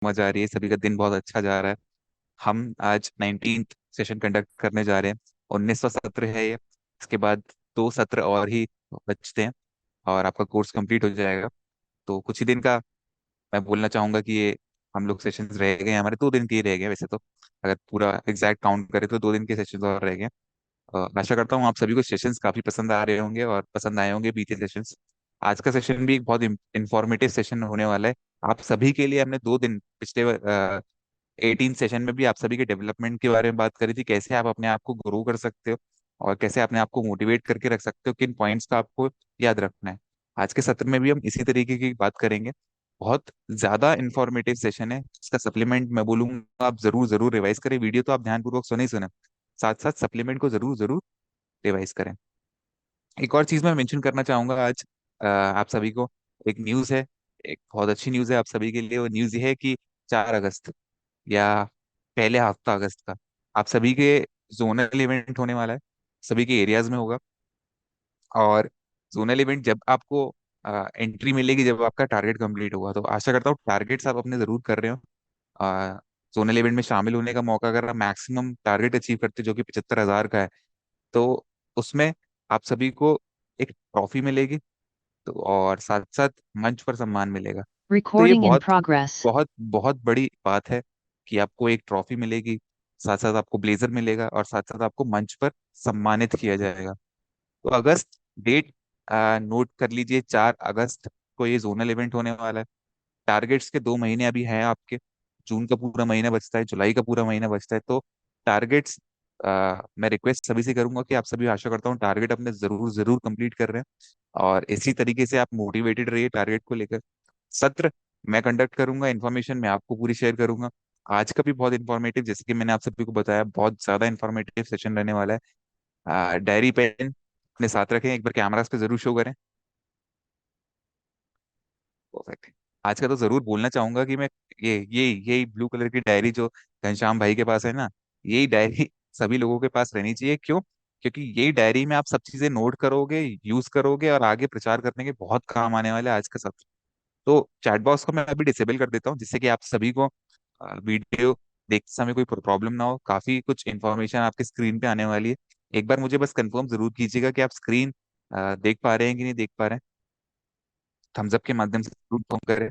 मजा आ रही है, सभी का दिन बहुत अच्छा जा रहा है। हम आज 19th सेशन कंडक्ट करने जा रहे हैं। 19वां सत्र है ये। इसके बाद 2 सत्र और ही बचते हैं और आपका कोर्स कंप्लीट हो जाएगा। तो कुछ ही दिन का मैं बोलना चाहूंगा कि ये हम लोग सेशंस रह गए हैं, हमारे 2 दिन के ही रह गए हैं वैसे तो। अगर पूरा एग्जैक्ट काउंट करें तो 2 दिन के सेशंस और रह गए हैं। आशा करता हूँ आप सभी को सेशंस काफी पसंद आ रहे होंगे और पसंद आए होंगे बीते सेशंस। आज का सेशन भी एक बहुत इंफॉर्मेटिव सेशन होने वाला है। आप सभी के लिए हमने 2 दिन पिछले 18 सेशन में भी आप सभी के डेवलपमेंट के बारे में बात करी थी, कैसे आप अपने आप को ग्रो कर सकते हो और कैसे अपने आप को मोटिवेट करके रख सकते हो, किन पॉइंट्स का आपको याद रखना है। आज के सत्र में भी हम इसी तरीके की बात करेंगे। बहुत ज्यादा इंफॉर्मेटिव सेशन है। इसका सप्लीमेंट मैं बोलूंगा आप जरूर जरूर रिवाइज करें। वीडियो तो आप ध्यानपूर्वक सुने ही सुने, साथ साथ सप्लीमेंट को जरूर जरूर रिवाइज करें। एक और चीज मैं मेंशन करना चाहूंगा आज आप सभी को। एक न्यूज़ है, एक बहुत अच्छी न्यूज़ है आप सभी के लिए। वो न्यूज़ ये है कि 4 अगस्त या पहले हफ्ता अगस्त का आप सभी के जोनल इवेंट होने वाला है। सभी के एरियाज में होगा। और जोनल इवेंट जब आपको एंट्री मिलेगी, जब आपका टारगेट कंप्लीट होगा, तो आशा करता हूँ टारगेट्स आप अपने जरूर कर रहे हो। जोनल इवेंट में शामिल होने का मौका, अगर आप मैक्सिमम टारगेट अचीव करते जो कि 75,000 का है, तो उसमें आप सभी को एक ट्रॉफी मिलेगी। तो और साथ साथ मंच पर सम्मान मिलेगा। तो ये Recording in बहुत progress. बहुत बहुत बड़ी बात है कि आपको एक ट्रॉफी मिलेगी, साथ साथ आपको ब्लेजर मिलेगा और साथ साथ आपको मंच पर सम्मानित किया जाएगा। तो अगस्त डेट नोट कर लीजिए, 4 अगस्त को ये जोनल इवेंट होने वाला है। टारगेट्स के 2 महीने अभी हैं आपके। जून का पूरा महीना बचता है, जुलाई का पूरा महीना बचता है। तो टारगेट्स, मैं रिक्वेस्ट सभी से करूंगा कि आप सभी, आशा करता हूँ टारगेट अपने जरूर जरूर कंप्लीट कर रहे हैं और इसी तरीके से आप मोटिवेटेड रहिए टारगेट को लेकर। सत्र मैं कंडक्ट करूंगा, इन्फॉर्मेशन मैं आपको पूरी शेयर करूंगा। आज का भी बहुत इंफॉर्मेटिव, जैसे कि मैंने आप सभी को बताया, बहुत ज्यादा इंफॉर्मेटिव सेशन रहने वाला है। डायरी पेन अपने साथ रखें, एक बार कैमरास पे जरूर शो करें। परफेक्ट। आज का तो जरूर बोलना चाहूंगा कि मैं यही ब्लू कलर की डायरी जो घनश्याम भाई के पास है ना, यही डायरी सभी लोगों के पास रहनी चाहिए। क्यों? क्योंकि यही डायरी में आप सब चीजें नोट करोगे, यूज करोगे और आगे प्रचार करने के बहुत काम आने वाले हैं आज का सत्र। तो चैट बॉक्स को मैं अभी डिसेबल कर देता हूँ, जिससे कि आप सभी को वीडियो देखते समय कोई प्रॉब्लम ना हो। काफी कुछ इन्फॉर्मेशन आपके स्क्रीन पे आने वाली है। एक बार मुझे बस कंफर्म जरूर कीजिएगा कि आप स्क्रीन देख पा रहे हैं कि नहीं देख पा रहे हैं। थम्स अप के माध्यम से जरूर फोन करें।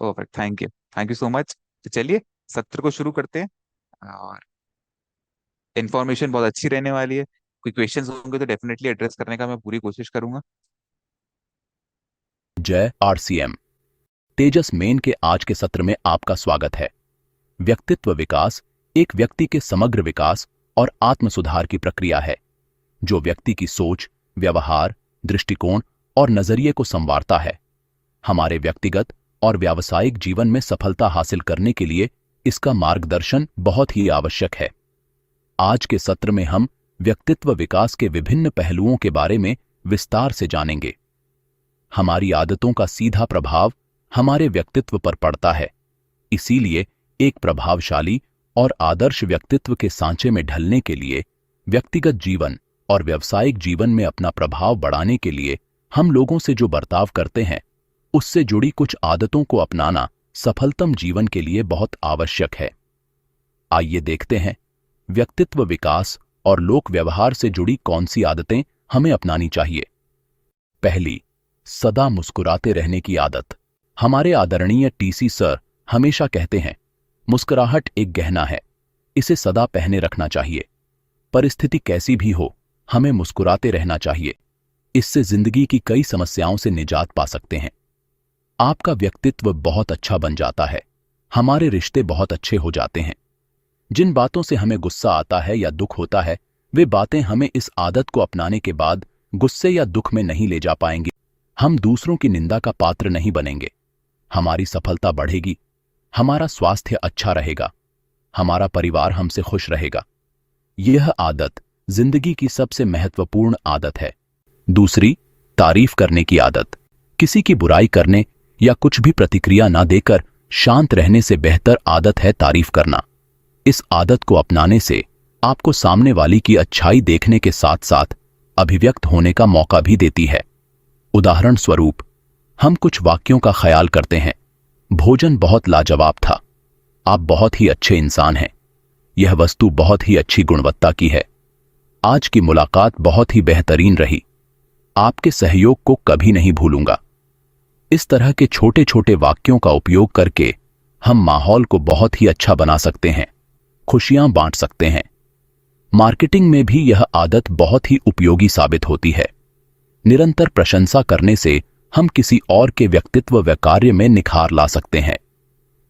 Perfect, thank you so much. तो चलिए सत्र को शुरू करते हैं। और इन्फॉर्मेशन बहुत अच्छी रहने वाली है। कोई क्वेश्चंस होंगे तो डेफिनेटली एड्रेस करने का मैं पूरी कोशिश करूंगा। जय आरसीएम। तेजस मेन के आज के सत्र में आपका स्वागत है। व्यक्तित्व विकास एक व्यक्ति के समग्र विकास और आत्म सुधार की प्रक्रिया है, जो व्यक्ति की सोच, व्यवहार, दृष्टिकोण और नजरिए को संवारता है। हमारे व्यक्तिगत और व्यावसायिक जीवन में सफलता हासिल करने के लिए इसका मार्गदर्शन बहुत ही आवश्यक है। आज के सत्र में हम व्यक्तित्व विकास के विभिन्न पहलुओं के बारे में विस्तार से जानेंगे। हमारी आदतों का सीधा प्रभाव हमारे व्यक्तित्व पर पड़ता है। इसीलिए एक प्रभावशाली और आदर्श व्यक्तित्व के सांचे में ढलने के लिए, व्यक्तिगत जीवन और व्यावसायिक जीवन में अपना प्रभाव बढ़ाने के लिए हम लोगों से जो बर्ताव करते हैं, उससे जुड़ी कुछ आदतों को अपनाना सफलतम जीवन के लिए बहुत आवश्यक है। आइए देखते हैं व्यक्तित्व विकास और लोक व्यवहार से जुड़ी कौन सी आदतें हमें अपनानी चाहिए। पहली, सदा मुस्कुराते रहने की आदत। हमारे आदरणीय टीसी सर हमेशा कहते हैं, मुस्कुराहट एक गहना है, इसे सदा पहने रखना चाहिए। परिस्थिति कैसी भी हो, हमें मुस्कुराते रहना चाहिए। इससे जिंदगी की कई समस्याओं से निजात पा सकते हैं। आपका व्यक्तित्व बहुत अच्छा बन जाता है, हमारे रिश्ते बहुत अच्छे हो जाते हैं। जिन बातों से हमें गुस्सा आता है या दुख होता है, वे बातें हमें इस आदत को अपनाने के बाद गुस्से या दुख में नहीं ले जा पाएंगी। हम दूसरों की निंदा का पात्र नहीं बनेंगे। हमारी सफलता बढ़ेगी, हमारा स्वास्थ्य अच्छा रहेगा, हमारा परिवार हमसे खुश रहेगा। यह आदत जिंदगी की सबसे महत्वपूर्ण आदत है। दूसरी, तारीफ करने की आदत। किसी की बुराई करने या कुछ भी प्रतिक्रिया ना देकर शांत रहने से बेहतर आदत है तारीफ करना। इस आदत को अपनाने से आपको सामने वाली की अच्छाई देखने के साथ साथ अभिव्यक्त होने का मौका भी देती है। उदाहरण स्वरूप, हम कुछ वाक्यों का ख्याल करते हैं, भोजन बहुत लाजवाब था। आप बहुत ही अच्छे इंसान हैं। यह वस्तु बहुत ही अच्छी गुणवत्ता की है। आज की मुलाकात बहुत ही बेहतरीन रही। आपके सहयोग को कभी नहीं भूलूंगा। इस तरह के छोटे छोटे वाक्यों का उपयोग करके हम माहौल को बहुत ही अच्छा बना सकते हैं, खुशियां बांट सकते हैं। मार्केटिंग में भी यह आदत बहुत ही उपयोगी साबित होती है। निरंतर प्रशंसा करने से हम किसी और के व्यक्तित्व व कार्य में निखार ला सकते हैं।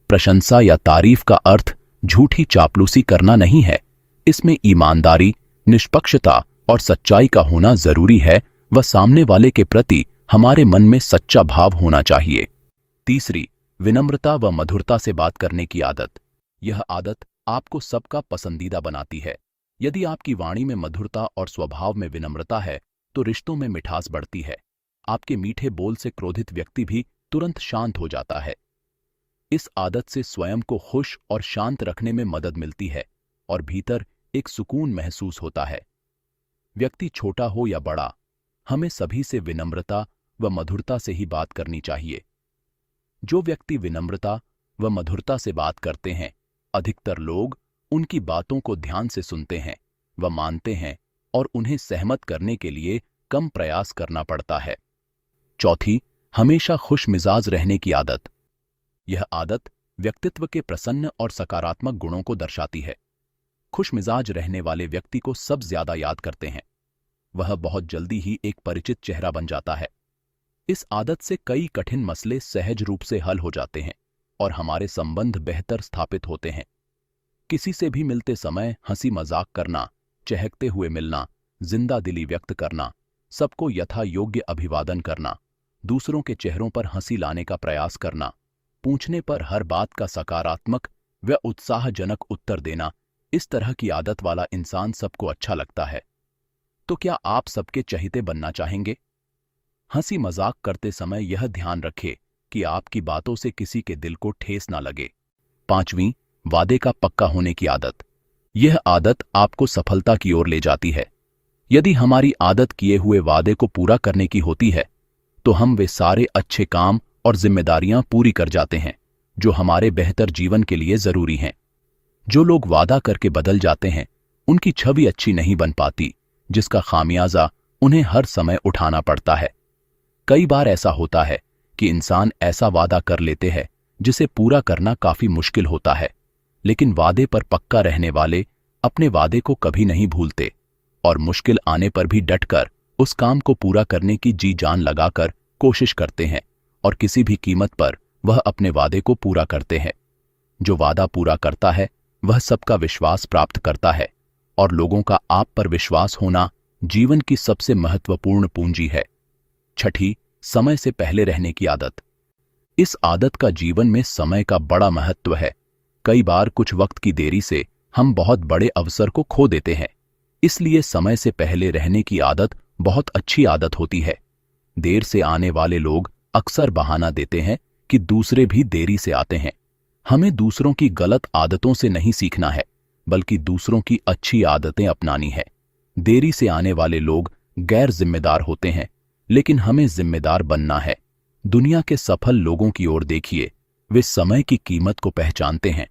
प्रशंसा या तारीफ का अर्थ झूठी चापलूसी करना नहीं है। इसमें ईमानदारी, निष्पक्षता और सच्चाई का होना जरूरी है व सामने वाले के प्रति हमारे मन में सच्चा भाव होना चाहिए। तीसरी, विनम्रता व मधुरता से बात करने की आदत। यह आदत आपको सबका पसंदीदा बनाती है। यदि आपकी वाणी में मधुरता और स्वभाव में विनम्रता है तो रिश्तों में मिठास बढ़ती है। आपके मीठे बोल से क्रोधित व्यक्ति भी तुरंत शांत हो जाता है। इस आदत से स्वयं को खुश और शांत रखने में मदद मिलती है और भीतर एक सुकून महसूस होता है। व्यक्ति छोटा हो या बड़ा, हमें सभी से विनम्रता व मधुरता से ही बात करनी चाहिए। जो व्यक्ति विनम्रता व मधुरता से बात करते हैं, अधिकतर लोग उनकी बातों को ध्यान से सुनते हैं व मानते हैं और उन्हें सहमत करने के लिए कम प्रयास करना पड़ता है। चौथी, हमेशा खुश मिजाज रहने की आदत। यह आदत व्यक्तित्व के प्रसन्न और सकारात्मक गुणों को दर्शाती है। खुश मिजाज रहने वाले व्यक्ति को सब ज्यादा याद करते हैं। वह बहुत जल्दी ही एक परिचित चेहरा बन जाता है। इस आदत से कई कठिन मसले सहज रूप से हल हो जाते हैं और हमारे संबंध बेहतर स्थापित होते हैं। किसी से भी मिलते समय हंसी मजाक करना, चहकते हुए मिलना, जिंदा दिली व्यक्त करना, सबको यथा योग्य अभिवादन करना, दूसरों के चेहरों पर हंसी लाने का प्रयास करना, पूछने पर हर बात का सकारात्मक व उत्साहजनक उत्तर देना, इस तरह की आदत वाला इंसान सबको अच्छा लगता है। तो क्या आप सबके चहेते बनना चाहेंगे? हंसी मजाक करते समय यह ध्यान रखें कि आपकी बातों से किसी के दिल को ठेस ना लगे। पांचवीं, वादे का पक्का होने की आदत। यह आदत आपको सफलता की ओर ले जाती है। यदि हमारी आदत किए हुए वादे को पूरा करने की होती है तो हम वे सारे अच्छे काम और जिम्मेदारियां पूरी कर जाते हैं जो हमारे बेहतर जीवन के लिए जरूरी हैं। जो लोग वादा करके बदल जाते हैं उनकी छवि अच्छी नहीं बन पाती, जिसका खामियाजा उन्हें हर समय उठाना पड़ता है। कई बार ऐसा होता है कि इंसान ऐसा वादा कर लेते हैं जिसे पूरा करना काफी मुश्किल होता है, लेकिन वादे पर पक्का रहने वाले अपने वादे को कभी नहीं भूलते और मुश्किल आने पर भी डटकर उस काम को पूरा करने की जी जान लगाकर कोशिश करते हैं और किसी भी कीमत पर वह अपने वादे को पूरा करते हैं। जो वादा पूरा करता है वह सबका विश्वास प्राप्त करता है और लोगों का आप पर विश्वास होना जीवन की सबसे महत्वपूर्ण पूंजी है। छठी, समय से पहले रहने की आदत। इस आदत का जीवन में समय का बड़ा महत्व है। कई बार कुछ वक्त की देरी से हम बहुत बड़े अवसर को खो देते हैं। इसलिए समय से पहले रहने की आदत बहुत अच्छी आदत होती है। देर से आने वाले लोग अक्सर बहाना देते हैं कि दूसरे भी देरी से आते हैं। हमें दूसरों की गलत आदतों से नहीं सीखना है, बल्कि दूसरों की अच्छी आदतें अपनानी है। देरी से आने वाले लोग गैर जिम्मेदार होते हैं, लेकिन हमें जिम्मेदार बनना है। दुनिया के सफल लोगों की ओर देखिए, वे समय की कीमत को पहचानते हैं।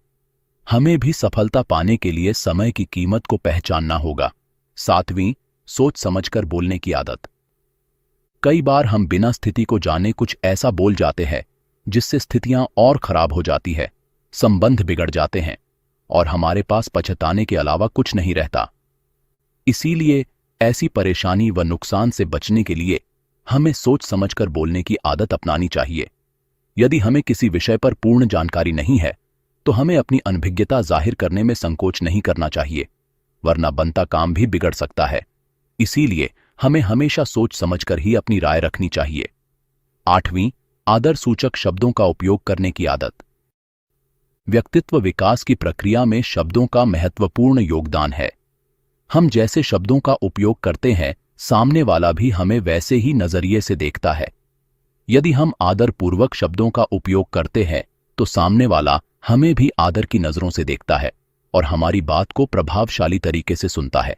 हमें भी सफलता पाने के लिए समय की कीमत को पहचानना होगा। सातवीं, सोच समझकर बोलने की आदत। कई बार हम बिना स्थिति को जाने कुछ ऐसा बोल जाते हैं जिससे स्थितियां और खराब हो जाती है, संबंध बिगड़ जाते हैं और हमारे पास पछताने के अलावा कुछ नहीं रहता। इसीलिए ऐसी परेशानी व नुकसान से बचने के लिए हमें सोच समझकर बोलने की आदत अपनानी चाहिए। यदि हमें किसी विषय पर पूर्ण जानकारी नहीं है तो हमें अपनी अनभिज्ञता जाहिर करने में संकोच नहीं करना चाहिए, वरना बनता काम भी बिगड़ सकता है। इसीलिए हमें हमेशा सोच समझकर ही अपनी राय रखनी चाहिए। आठवीं, आदर सूचक शब्दों का उपयोग करने की आदत। व्यक्तित्व विकास की प्रक्रिया में शब्दों का महत्वपूर्ण योगदान है। हम जैसे शब्दों का उपयोग करते हैं, सामने वाला भी हमें वैसे ही नजरिए से देखता है। यदि हम आदरपूर्वक शब्दों का उपयोग करते हैं तो सामने वाला हमें भी आदर की नजरों से देखता है और हमारी बात को प्रभावशाली तरीके से सुनता है,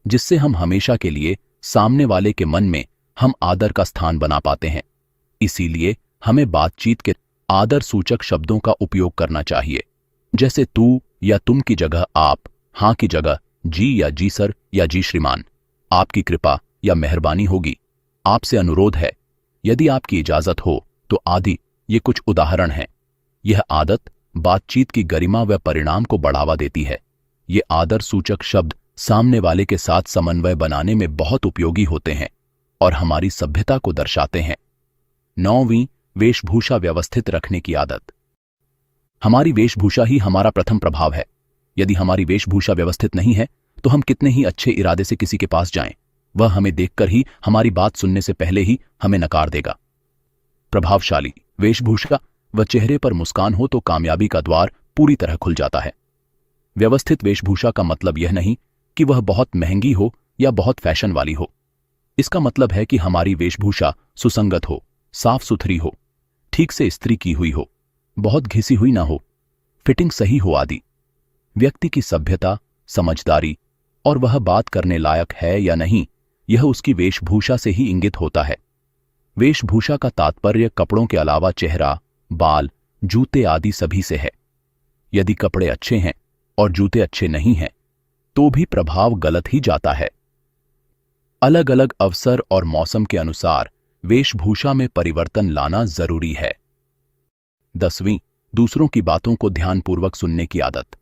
जिससे हम हमेशा के लिए सामने वाले के मन में हम आदर का स्थान बना पाते हैं। इसीलिए हमें बातचीत के आदर सूचक शब्दों का उपयोग करना चाहिए, जैसे तू या तुम की जगह आप, हां की जगह जी या जी सर या जी श्रीमान, आपकी कृपा या मेहरबानी होगी, आपसे अनुरोध है, यदि आपकी इजाजत हो तो आदि। ये कुछ उदाहरण हैं। यह आदत बातचीत की गरिमा व परिणाम को बढ़ावा देती है। ये आदर सूचक शब्द सामने वाले के साथ समन्वय बनाने में बहुत उपयोगी होते हैं और हमारी सभ्यता को दर्शाते हैं। 9वीं, वेशभूषा व्यवस्थित रखने की आदत। हमारी वेशभूषा ही हमारा प्रथम प्रभाव है। यदि हमारी वेशभूषा व्यवस्थित नहीं है तो हम कितने ही अच्छे इरादे से किसी के पास जाएं, वह हमें देखकर ही, हमारी बात सुनने से पहले ही हमें नकार देगा। प्रभावशाली वेशभूषा व चेहरे पर मुस्कान हो तो कामयाबी का द्वार पूरी तरह खुल जाता है। व्यवस्थित वेशभूषा का मतलब यह नहीं कि वह बहुत महंगी हो या बहुत फैशन वाली हो। इसका मतलब है कि हमारी वेशभूषा सुसंगत हो, साफ सुथरी हो, ठीक से इस्त्री की हुई हो, बहुत घिसी हुई ना हो, फिटिंग सही हो आदि। व्यक्ति की सभ्यता, समझदारी और वह बात करने लायक है या नहीं, यह उसकी वेशभूषा से ही इंगित होता है। वेशभूषा का तात्पर्य कपड़ों के अलावा चेहरा, बाल, जूते आदि सभी से है। यदि कपड़े अच्छे हैं और जूते अच्छे नहीं हैं तो भी प्रभाव गलत ही जाता है। अलग अलग अवसर और मौसम के अनुसार वेशभूषा में परिवर्तन लाना जरूरी है। 10वीं, दूसरों की बातों को ध्यानपूर्वक सुनने की आदत।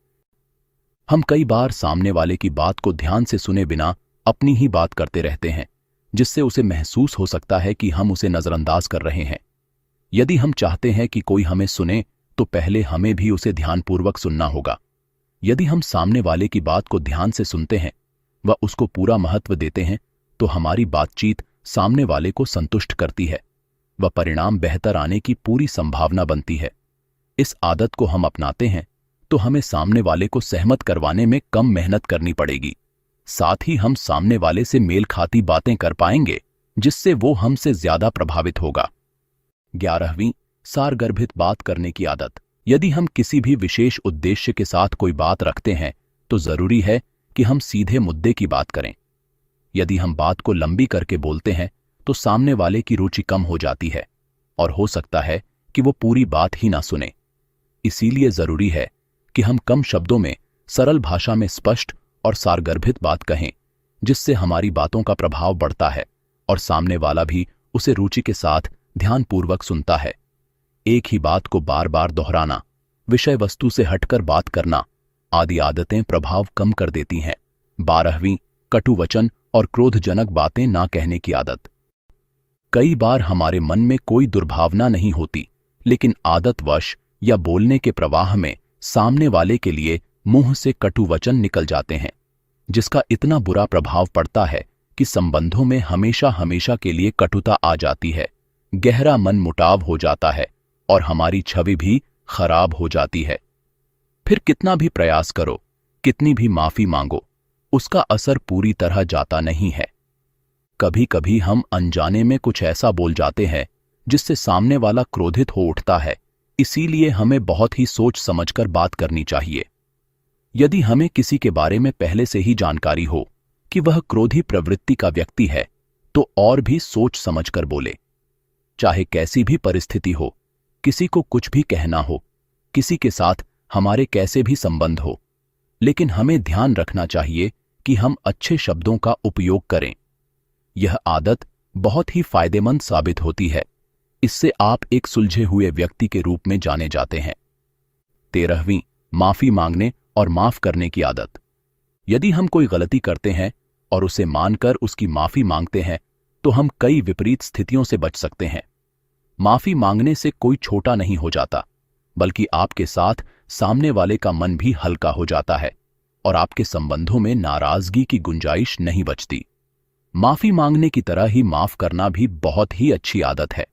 हम कई बार सामने वाले की बात को ध्यान से सुने बिना अपनी ही बात करते रहते हैं, जिससे उसे महसूस हो सकता है कि हम उसे नजरअंदाज कर रहे हैं। यदि हम चाहते हैं कि कोई हमें सुने तो पहले हमें भी उसे ध्यानपूर्वक सुनना होगा। यदि हम सामने वाले की बात को ध्यान से सुनते हैं व उसको पूरा महत्व देते हैं तो हमारी बातचीत सामने वाले को संतुष्ट करती है व परिणाम बेहतर आने की पूरी संभावना बनती है। इस आदत को हम अपनाते हैं तो हमें सामने वाले को सहमत करवाने में कम मेहनत करनी पड़ेगी। साथ ही हम सामने वाले से मेल खाती बातें कर पाएंगे, जिससे वो हमसे ज्यादा प्रभावित होगा। 11वीं, सारगर्भित बात करने की आदत। यदि हम किसी भी विशेष उद्देश्य के साथ कोई बात रखते हैं तो जरूरी है कि हम सीधे मुद्दे की बात करें। यदि हम बात को लंबी करके बोलते हैं तो सामने वाले की रुचि कम हो जाती है और हो सकता है कि वो पूरी बात ही ना सुने। इसीलिए जरूरी है कि हम कम शब्दों में सरल भाषा में स्पष्ट और सारगर्भित बात कहें, जिससे हमारी बातों का प्रभाव बढ़ता है और सामने वाला भी उसे रुचि के साथ ध्यानपूर्वक सुनता है। एक ही बात को बार बार दोहराना, विषय वस्तु से हटकर बात करना आदि आदतें प्रभाव कम कर देती हैं। 12वीं, कटु वचन और क्रोधजनक बातें ना कहने की आदत। कई बार हमारे मन में कोई दुर्भावना नहीं होती, लेकिन आदतवश या बोलने के प्रवाह में सामने वाले के लिए मुंह से कटु वचन निकल जाते हैं, जिसका इतना बुरा प्रभाव पड़ता है कि संबंधों में हमेशा हमेशा के लिए कटुता आ जाती है, गहरा मन मुटाव हो जाता है और हमारी छवि भी खराब हो जाती है। फिर कितना भी प्रयास करो, कितनी भी माफी मांगो, उसका असर पूरी तरह जाता नहीं है। कभी कभी हम अनजाने में कुछ ऐसा बोल जाते हैं जिससे सामने वाला क्रोधित हो उठता है। इसीलिए हमें बहुत ही सोच समझकर बात करनी चाहिए। यदि हमें किसी के बारे में पहले से ही जानकारी हो कि वह क्रोधी प्रवृत्ति का व्यक्ति है तो और भी सोच समझकर बोले। चाहे कैसी भी परिस्थिति हो, किसी को कुछ भी कहना हो, किसी के साथ हमारे कैसे भी संबंध हो, लेकिन हमें ध्यान रखना चाहिए कि हम अच्छे शब्दों का उपयोग करें। यह आदत बहुत ही फायदेमंद साबित होती है। इससे आप एक सुलझे हुए व्यक्ति के रूप में जाने जाते हैं। 13वीं, माफी मांगने और माफ करने की आदत। यदि हम कोई गलती करते हैं और उसे मानकर उसकी माफी मांगते हैं तो हम कई विपरीत स्थितियों से बच सकते हैं। माफी मांगने से कोई छोटा नहीं हो जाता, बल्कि आपके साथ सामने वाले का मन भी हल्का हो जाता है और आपके संबंधों में नाराजगी की गुंजाइश नहीं बचती। माफी मांगने की तरह ही माफ करना भी बहुत ही अच्छी आदत है।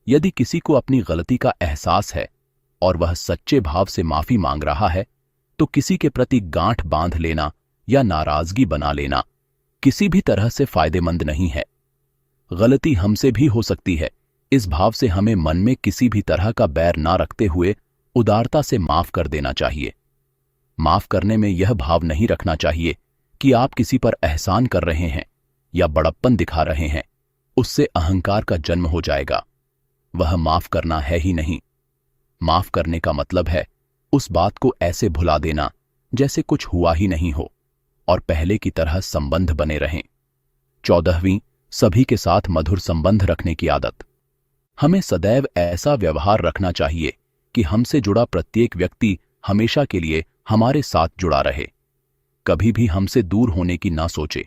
यदि किसी को अपनी गलती का एहसास है और वह सच्चे भाव से माफी मांग रहा है तो किसी के प्रति गांठ बांध लेना या नाराजगी बना लेना किसी भी तरह से फायदेमंद नहीं है। गलती हमसे भी हो सकती है, इस भाव से हमें मन में किसी भी तरह का बैर ना रखते हुए उदारता से माफ कर देना चाहिए। माफ करने में यह भाव नहीं रखना चाहिए कि आप किसी पर एहसान कर रहे हैं या बड़प्पन दिखा रहे हैं, उससे अहंकार का जन्म हो जाएगा। वह माफ करना है ही नहीं। माफ करने का मतलब है उस बात को ऐसे भुला देना जैसे कुछ हुआ ही नहीं हो और पहले की तरह संबंध बने रहें। 14वीं, सभी के साथ मधुर संबंध रखने की आदत। हमें सदैव ऐसा व्यवहार रखना चाहिए कि हमसे जुड़ा प्रत्येक व्यक्ति हमेशा के लिए हमारे साथ जुड़ा रहे, कभी भी हमसे दूर होने की ना सोचे।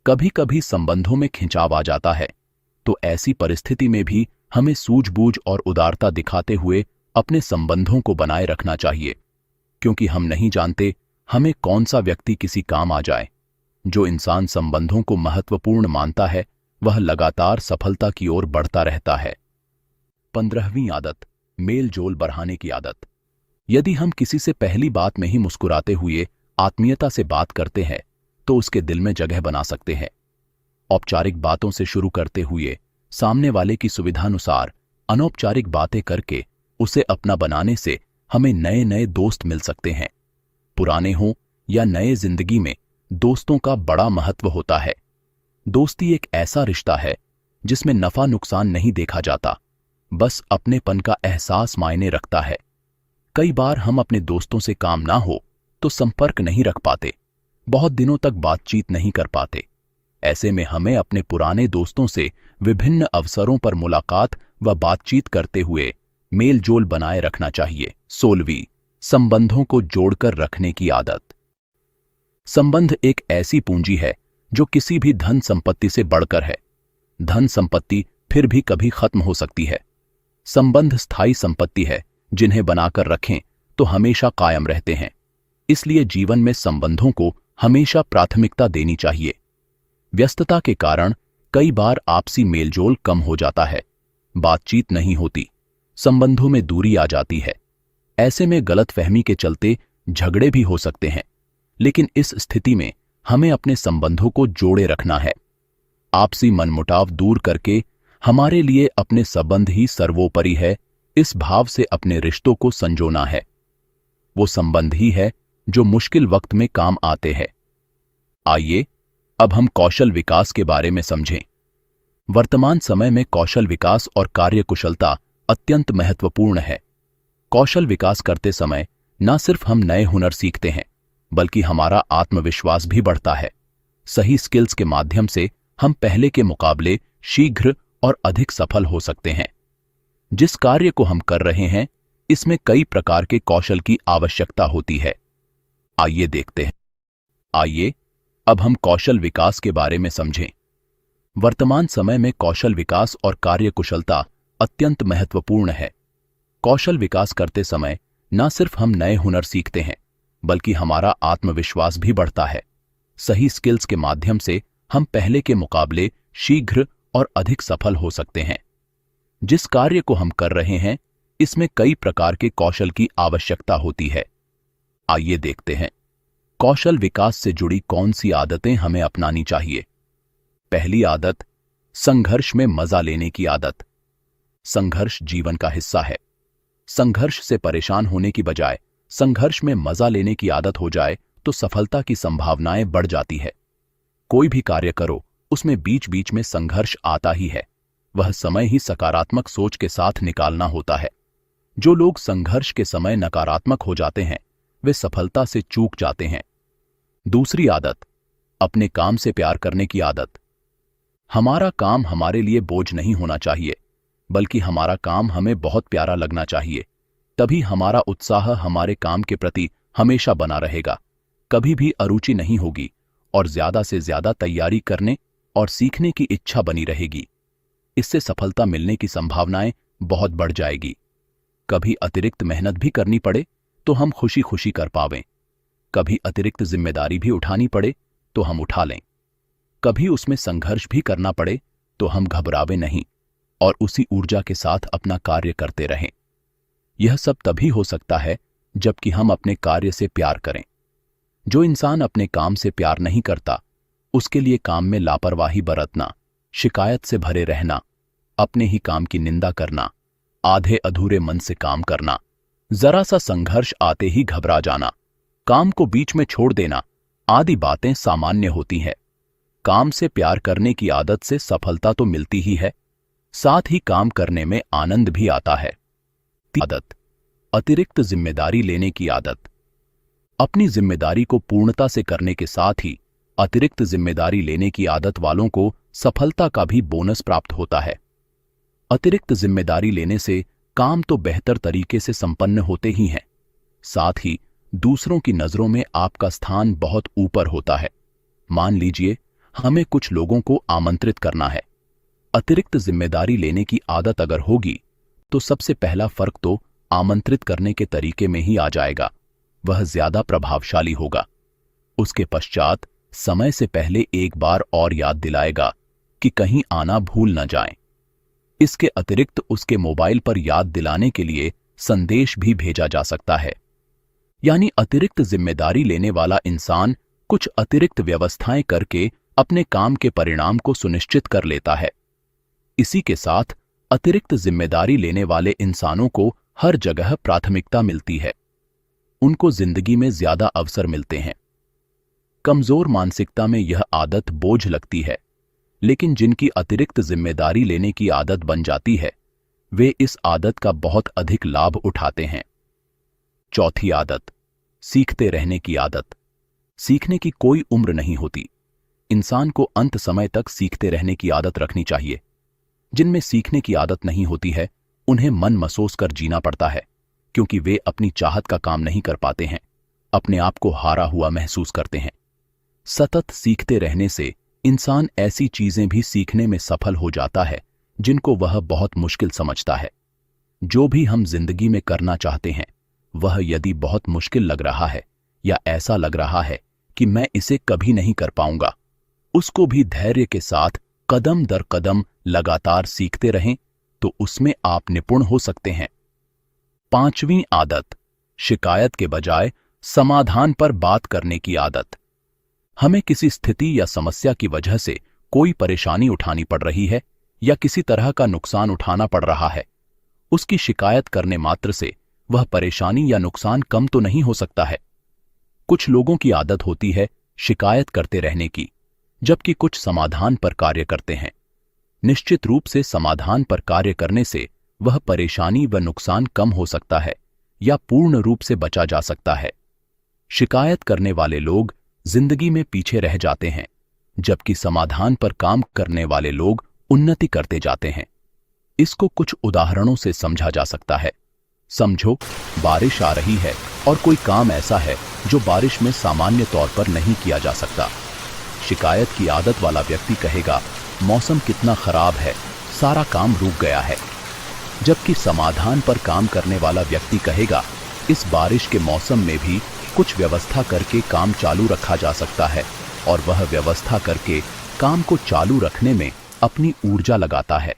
कभी कभी संबंधों में खिंचाव आ जाता है, तो ऐसी परिस्थिति में भी हमें सूझबूझ और उदारता दिखाते हुए अपने संबंधों को बनाए रखना चाहिए, क्योंकि हम नहीं जानते हमें कौन सा व्यक्ति किसी काम आ जाए। जो इंसान संबंधों को महत्वपूर्ण मानता है वह लगातार सफलता की ओर बढ़ता रहता है। 15वीं आदत, मेल जोल बढ़ाने की आदत। यदि हम किसी से पहली बात में ही मुस्कुराते हुए आत्मीयता से बात करते हैं तो उसके दिल में जगह बना सकते हैं। औपचारिक बातों से शुरू करते हुए सामने वाले की सुविधानुसार अनौपचारिक बातें करके उसे अपना बनाने से हमें नए नए दोस्त मिल सकते हैं। पुराने हों या नए, जिंदगी में दोस्तों का बड़ा महत्व होता है। दोस्ती एक ऐसा रिश्ता है जिसमें नफा नुकसान नहीं देखा जाता, बस अपनेपन का एहसास मायने रखता है। कई बार हम अपने दोस्तों से काम ना हो तो संपर्क नहीं रख पाते, बहुत दिनों तक बातचीत नहीं कर पाते। ऐसे में हमें अपने पुराने दोस्तों से विभिन्न अवसरों पर मुलाकात व बातचीत करते हुए मेल जोल बनाए रखना चाहिए। 16वीं, संबंधों को जोड़कर रखने की आदत। संबंध एक ऐसी पूंजी है जो किसी भी धन संपत्ति से बढ़कर है। धन संपत्ति फिर भी कभी खत्म हो सकती है। संबंध स्थायी संपत्ति है जिन्हें बनाकर रखें तो हमेशा कायम रहते हैं। इसलिए जीवन में संबंधों को हमेशा प्राथमिकता देनी चाहिए। व्यस्तता के कारण कई बार आपसी मेलजोल कम हो जाता है, बातचीत नहीं होती, संबंधों में दूरी आ जाती है। ऐसे में गलतफहमी के चलते झगड़े भी हो सकते हैं, लेकिन इस स्थिति में हमें अपने संबंधों को जोड़े रखना है। आपसी मनमुटाव दूर करके हमारे लिए अपने संबंध ही सर्वोपरि है, इस भाव से अपने रिश्तों को संजोना है। वो संबंध ही है जो मुश्किल वक्त में काम आते हैं। आइए अब हम कौशल विकास के बारे में समझें। वर्तमान समय में कौशल विकास और कार्यकुशलता अत्यंत महत्वपूर्ण है। कौशल विकास करते समय न सिर्फ हम नए हुनर सीखते हैं, बल्कि हमारा आत्मविश्वास भी बढ़ता है। सही स्किल्स के माध्यम से हम पहले के मुकाबले शीघ्र और अधिक सफल हो सकते हैं। जिस कार्य को हम कर रहे हैं, इसमें कई प्रकार के कौशल की आवश्यकता होती है। आइए देखते हैं। आइए अब हम कौशल विकास के बारे में समझें। वर्तमान समय में कौशल विकास और कार्यकुशलता अत्यंत महत्वपूर्ण है। कौशल विकास करते समय न सिर्फ हम नए हुनर सीखते हैं, बल्कि हमारा आत्मविश्वास भी बढ़ता है। सही स्किल्स के माध्यम से हम पहले के मुकाबले शीघ्र और अधिक सफल हो सकते हैं। जिस कार्य को हम कर रहे हैं, इसमें कई प्रकार के कौशल की आवश्यकता होती है। आइए देखते हैं कौशल विकास से जुड़ी कौन सी आदतें हमें अपनानी चाहिए। पहली आदत, संघर्ष में मजा लेने की आदत। संघर्ष जीवन का हिस्सा है। संघर्ष से परेशान होने की बजाय संघर्ष में मजा लेने की आदत हो जाए तो सफलता की संभावनाएं बढ़ जाती है। कोई भी कार्य करो, उसमें बीच बीच में संघर्ष आता ही है। वह समय ही सकारात्मक सोच के साथ निकालना होता है। जो लोग संघर्ष के समय नकारात्मक हो जाते हैं, वे सफलता से चूक जाते हैं। दूसरी आदत, अपने काम से प्यार करने की आदत। हमारा काम हमारे लिए बोझ नहीं होना चाहिए, बल्कि हमारा काम हमें बहुत प्यारा लगना चाहिए। तभी हमारा उत्साह हमारे काम के प्रति हमेशा बना रहेगा, कभी भी अरुचि नहीं होगी और ज्यादा से ज्यादा तैयारी करने और सीखने की इच्छा बनी रहेगी। इससे सफलता मिलने की संभावनाएं बहुत बढ़ जाएगी। कभी अतिरिक्त मेहनत भी करनी पड़े तो हम खुशी खुशी कर पावें। कभी अतिरिक्त जिम्मेदारी भी उठानी पड़े तो हम उठा लें। कभी उसमें संघर्ष भी करना पड़े तो हम घबरावे नहीं और उसी ऊर्जा के साथ अपना कार्य करते रहें। यह सब तभी हो सकता है जबकि हम अपने कार्य से प्यार करें। जो इंसान अपने काम से प्यार नहीं करता, उसके लिए काम में लापरवाही बरतना, शिकायत से भरे रहना, अपने ही काम की निंदा करना, आधे अधूरे मन से काम करना, जरा सा संघर्ष आते ही घबरा जाना, काम को बीच में छोड़ देना आदि बातें सामान्य होती हैं। काम से प्यार करने की आदत से सफलता तो मिलती ही है, साथ ही काम करने में आनंद भी आता है। आदत, अतिरिक्त जिम्मेदारी लेने की आदत। अपनी जिम्मेदारी को पूर्णता से करने के साथ ही अतिरिक्त जिम्मेदारी लेने की आदत वालों को सफलता का भी बोनस प्राप्त होता है। अतिरिक्त जिम्मेदारी लेने से काम तो बेहतर तरीके से संपन्न होते ही हैं, साथ ही दूसरों की नजरों में आपका स्थान बहुत ऊपर होता है। मान लीजिए हमें कुछ लोगों को आमंत्रित करना है। अतिरिक्त जिम्मेदारी लेने की आदत अगर होगी तो सबसे पहला फर्क तो आमंत्रित करने के तरीके में ही आ जाएगा, वह ज्यादा प्रभावशाली होगा। उसके पश्चात समय से पहले एक बार और याद दिलाएगा कि कहीं आना भूल न जाएं। इसके अतिरिक्त उसके मोबाइल पर याद दिलाने के लिए संदेश भी भेजा जा सकता है। यानी अतिरिक्त जिम्मेदारी लेने वाला इंसान कुछ अतिरिक्त व्यवस्थाएं करके अपने काम के परिणाम को सुनिश्चित कर लेता है। इसी के साथ अतिरिक्त जिम्मेदारी लेने वाले इंसानों को हर जगह प्राथमिकता मिलती है, उनको जिंदगी में ज्यादा अवसर मिलते हैं। कमजोर मानसिकता में यह आदत बोझ लगती है, लेकिन जिनकी अतिरिक्त जिम्मेदारी लेने की आदत बन जाती है वे इस आदत का बहुत अधिक लाभ उठाते हैं। चौथी आदत, सीखते रहने की आदत। सीखने की कोई उम्र नहीं होती। इंसान को अंत समय तक सीखते रहने की आदत रखनी चाहिए। जिनमें सीखने की आदत नहीं होती है उन्हें मन मसोस कर जीना पड़ता है, क्योंकि वे अपनी चाहत का काम नहीं कर पाते हैं, अपने आप को हारा हुआ महसूस करते हैं। सतत सीखते रहने से इंसान ऐसी चीजें भी सीखने में सफल हो जाता है जिनको वह बहुत मुश्किल समझता है। जो भी हम जिंदगी में करना चाहते हैं वह यदि बहुत मुश्किल लग रहा है या ऐसा लग रहा है कि मैं इसे कभी नहीं कर पाऊंगा, उसको भी धैर्य के साथ कदम दर कदम लगातार सीखते रहें तो उसमें आप निपुण हो सकते हैं। पांचवीं आदत, शिकायत के बजाय समाधान पर बात करने की आदत। हमें किसी स्थिति या समस्या की वजह से कोई परेशानी उठानी पड़ रही है या किसी तरह का नुकसान उठाना पड़ रहा है, उसकी शिकायत करने मात्र से वह परेशानी या नुकसान कम तो नहीं हो सकता है। कुछ लोगों की आदत होती है शिकायत करते रहने की, जबकि कुछ समाधान पर कार्य करते हैं। निश्चित रूप से समाधान पर कार्य करने से वह परेशानी व नुकसान कम हो सकता है या पूर्ण रूप से बचा जा सकता है। शिकायत करने वाले लोग जिंदगी में पीछे रह जाते हैं, जबकि समाधान पर काम करने वाले लोग उन्नति करते जाते हैं। इसको कुछ उदाहरणों से समझा जा सकता है। समझो, बारिश आ रही है और कोई काम ऐसा है जो बारिश में सामान्य तौर पर नहीं किया जा सकता। शिकायत की आदत वाला व्यक्ति कहेगा, मौसम कितना खराब है, सारा काम रुक गया है। जबकि समाधान पर काम करने वाला व्यक्ति कहेगा, इस बारिश के मौसम में भी कुछ व्यवस्था करके काम चालू रखा जा सकता है, और वह व्यवस्था करके काम को चालू रखने में अपनी ऊर्जा लगाता है।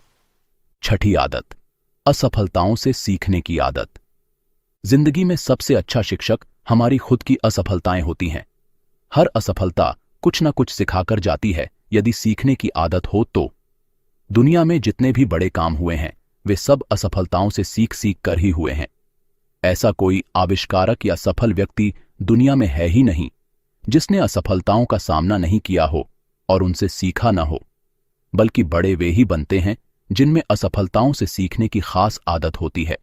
छठी आदत, असफलताओं से सीखने की आदत। जिंदगी में सबसे अच्छा शिक्षक हमारी खुद की असफलताएं होती हैं। हर असफलता कुछ न कुछ सिखाकर जाती है यदि सीखने की आदत हो तो। दुनिया में जितने भी बड़े काम हुए हैं वे सब असफलताओं से सीख सीख कर ही हुए हैं। ऐसा कोई आविष्कारक या सफल व्यक्ति दुनिया में है ही नहीं जिसने असफलताओं का सामना नहीं किया हो और उनसे सीखा न हो, बल्कि बड़े वे ही बनते हैं जिनमें असफलताओं से सीखने की खास आदत होती है।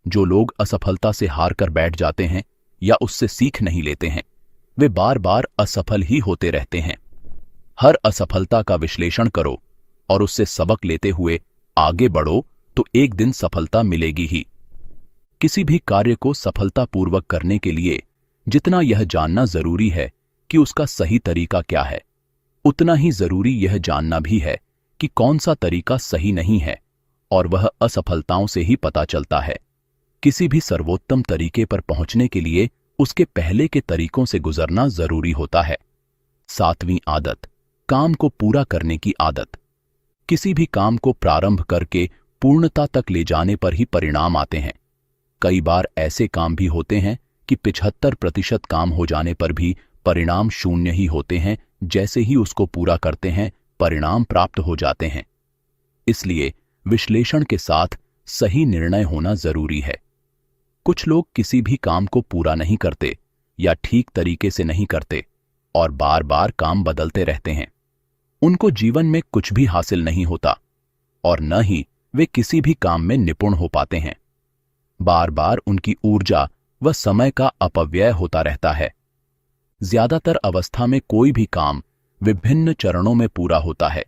जो लोग असफलता से हार कर बैठ जाते हैं या उससे सीख नहीं लेते हैं वे बार बार असफल ही होते रहते हैं। हर असफलता का विश्लेषण करो और उससे सबक लेते हुए आगे बढ़ो तो एक दिन सफलता मिलेगी ही। किसी भी कार्य को सफलतापूर्वक करने के लिए जितना यह जानना जरूरी है कि उसका सही तरीका क्या है, उतना ही जरूरी यह जानना भी है कि कौन सा तरीका सही नहीं है, और वह असफलताओं से ही पता चलता है। किसी भी सर्वोत्तम तरीके पर पहुंचने के लिए उसके पहले के तरीकों से गुजरना जरूरी होता है। सातवीं आदत, काम को पूरा करने की आदत। किसी भी काम को प्रारंभ करके पूर्णता तक ले जाने पर ही परिणाम आते हैं। कई बार ऐसे काम भी होते हैं कि 75% काम हो जाने पर भी परिणाम शून्य ही होते हैं। जैसे ही उसको पूरा करते हैं परिणाम प्राप्त हो जाते हैं। इसलिए विश्लेषण के साथ सही निर्णय होना जरूरी है। कुछ लोग किसी भी काम को पूरा नहीं करते या ठीक तरीके से नहीं करते और बार बार काम बदलते रहते हैं। उनको जीवन में कुछ भी हासिल नहीं होता और न ही वे किसी भी काम में निपुण हो पाते हैं। बार बार उनकी ऊर्जा व समय का अपव्यय होता रहता है। ज्यादातर अवस्था में कोई भी काम विभिन्न चरणों में पूरा होता है।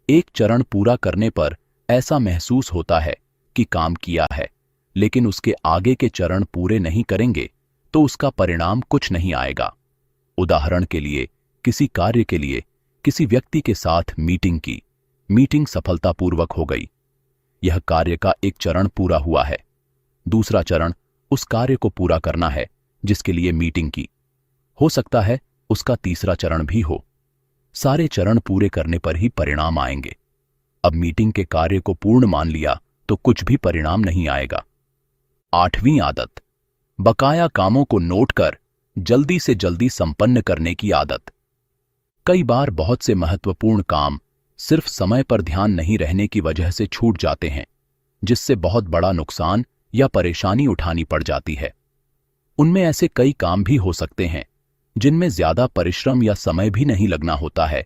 एक चरण पूरा करने पर ऐसा महसूस होता है कि काम किया है, लेकिन उसके आगे के चरण पूरे नहीं करेंगे तो उसका परिणाम कुछ नहीं आएगा। उदाहरण के लिए, किसी कार्य के लिए किसी व्यक्ति के साथ मीटिंग की, मीटिंग सफलतापूर्वक हो गई। यह कार्य का एक चरण पूरा हुआ है। दूसरा चरण उस कार्य को पूरा करना है जिसके लिए मीटिंग की। हो सकता है उसका तीसरा चरण भी हो। सारे चरण पूरे करने पर ही परिणाम आएंगे। अब मीटिंग के कार्य को पूर्ण मान लिया तो कुछ भी परिणाम नहीं आएगा। 8वीं आदत, बकाया कामों को नोट कर जल्दी से जल्दी संपन्न करने की आदत। कई बार बहुत से महत्वपूर्ण काम सिर्फ समय पर ध्यान नहीं रहने की वजह से छूट जाते हैं, जिससे बहुत बड़ा नुकसान या परेशानी उठानी पड़ जाती है। उनमें ऐसे कई काम भी हो सकते हैं जिनमें ज्यादा परिश्रम या समय भी नहीं लगना होता है।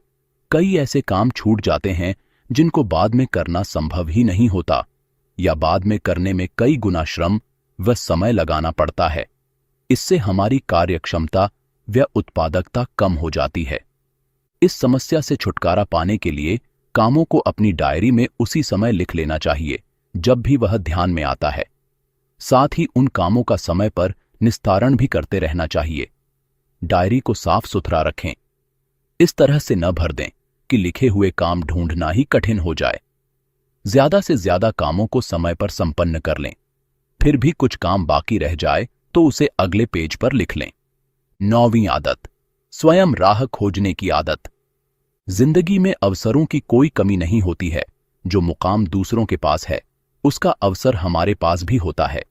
कई ऐसे काम छूट जाते हैं जिनको बाद में करना संभव ही नहीं होता, या बाद में करने में कई गुना श्रम व समय लगाना पड़ता है। इससे हमारी कार्यक्षमता व उत्पादकता कम हो जाती है। इस समस्या से छुटकारा पाने के लिए कामों को अपनी डायरी में उसी समय लिख लेना चाहिए जब भी वह ध्यान में आता है। साथ ही उन कामों का समय पर निस्तारण भी करते रहना चाहिए। डायरी को साफ सुथरा रखें। इस तरह से न भर दें कि लिखे हुए काम ढूंढना ही कठिन हो जाए। ज्यादा से ज्यादा कामों को समय पर संपन्न कर लें। फिर भी कुछ काम बाकी रह जाए तो उसे अगले पेज पर लिख लें। 9वीं आदत, स्वयं राह खोजने की आदत। जिंदगी में अवसरों की कोई कमी नहीं होती है। जो मुकाम दूसरों के पास है, उसका अवसर हमारे पास भी होता है।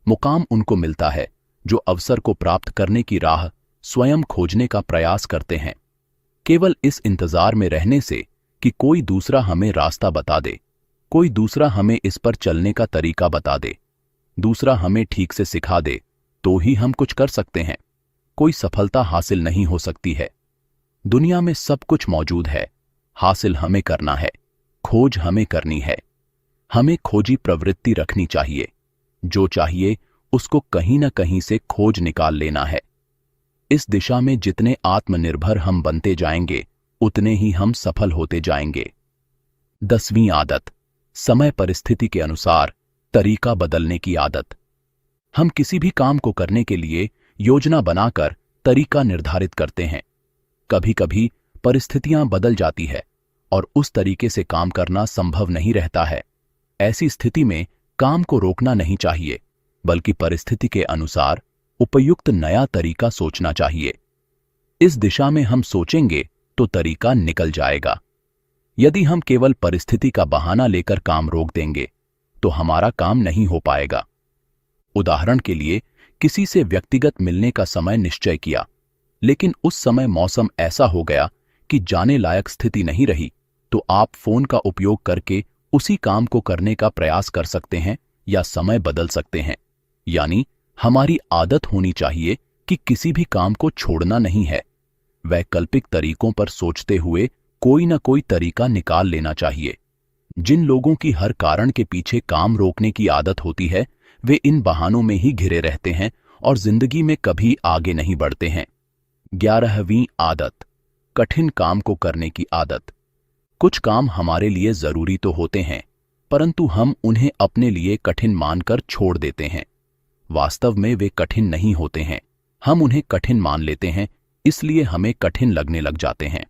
मुकाम उनको मिलता है जो अवसर को प्राप्त करने की राह स्वयं खोजने का प्रयास करते हैं। केवल इस इंतजार में रहने से कि कोई दूसरा हमें रास्ता बता दे, कोई दूसरा हमें इस पर चलने का तरीका बता दे, दूसरा हमें ठीक से सिखा दे, तो ही हम कुछ कर सकते हैं। कोई सफलता हासिल नहीं हो सकती है। दुनिया में सब कुछ मौजूद है, हासिल हमें करना है, खोज हमें करनी है। हमें खोजी प्रवृत्ति रखनी चाहिए। जो चाहिए उसको कहीं ना कहीं से खोज निकाल लेना है। इस दिशा में जितने आत्मनिर्भर हम बनते जाएंगे, उतने ही हम सफल होते जाएंगे। 10वीं आदत, समय परिस्थिति के अनुसार तरीका बदलने की आदत। हम किसी भी काम को करने के लिए योजना बनाकर तरीका निर्धारित करते हैं। कभी कभी परिस्थितियां बदल जाती है और उस तरीके से काम करना संभव नहीं रहता है। ऐसी स्थिति में काम को रोकना नहीं चाहिए, बल्कि परिस्थिति के अनुसार उपयुक्त नया तरीका सोचना चाहिए। इस दिशा में हम सोचेंगे तो तरीका निकल जाएगा। यदि हम केवल परिस्थिति का बहाना लेकर काम रोक देंगे तो हमारा काम नहीं हो पाएगा। उदाहरण के लिए, किसी से व्यक्तिगत मिलने का समय निश्चय किया, लेकिन उस समय मौसम ऐसा हो गया कि जाने लायक स्थिति नहीं रही, तो आप फोन का उपयोग करके उसी काम को करने का प्रयास कर सकते हैं या समय बदल सकते हैं। यानी हमारी आदत होनी चाहिए कि किसी भी काम को छोड़ना नहीं है। वैकल्पिक तरीकों पर सोचते हुए कोई ना कोई तरीका निकाल लेना चाहिए। जिन लोगों की हर कारण के पीछे काम रोकने की आदत होती है, वे इन बहानों में ही घिरे रहते हैं और जिंदगी में कभी आगे नहीं बढ़ते हैं। 11वीं आदत, कठिन काम को करने की आदत। कुछ काम हमारे लिए जरूरी तो होते हैं, परंतु हम उन्हें अपने लिए कठिन मानकर छोड़ देते हैं। वास्तव में वे कठिन नहीं होते हैं, हम उन्हें कठिन मान लेते हैं, इसलिए हमें कठिन लगने लग जाते हैं।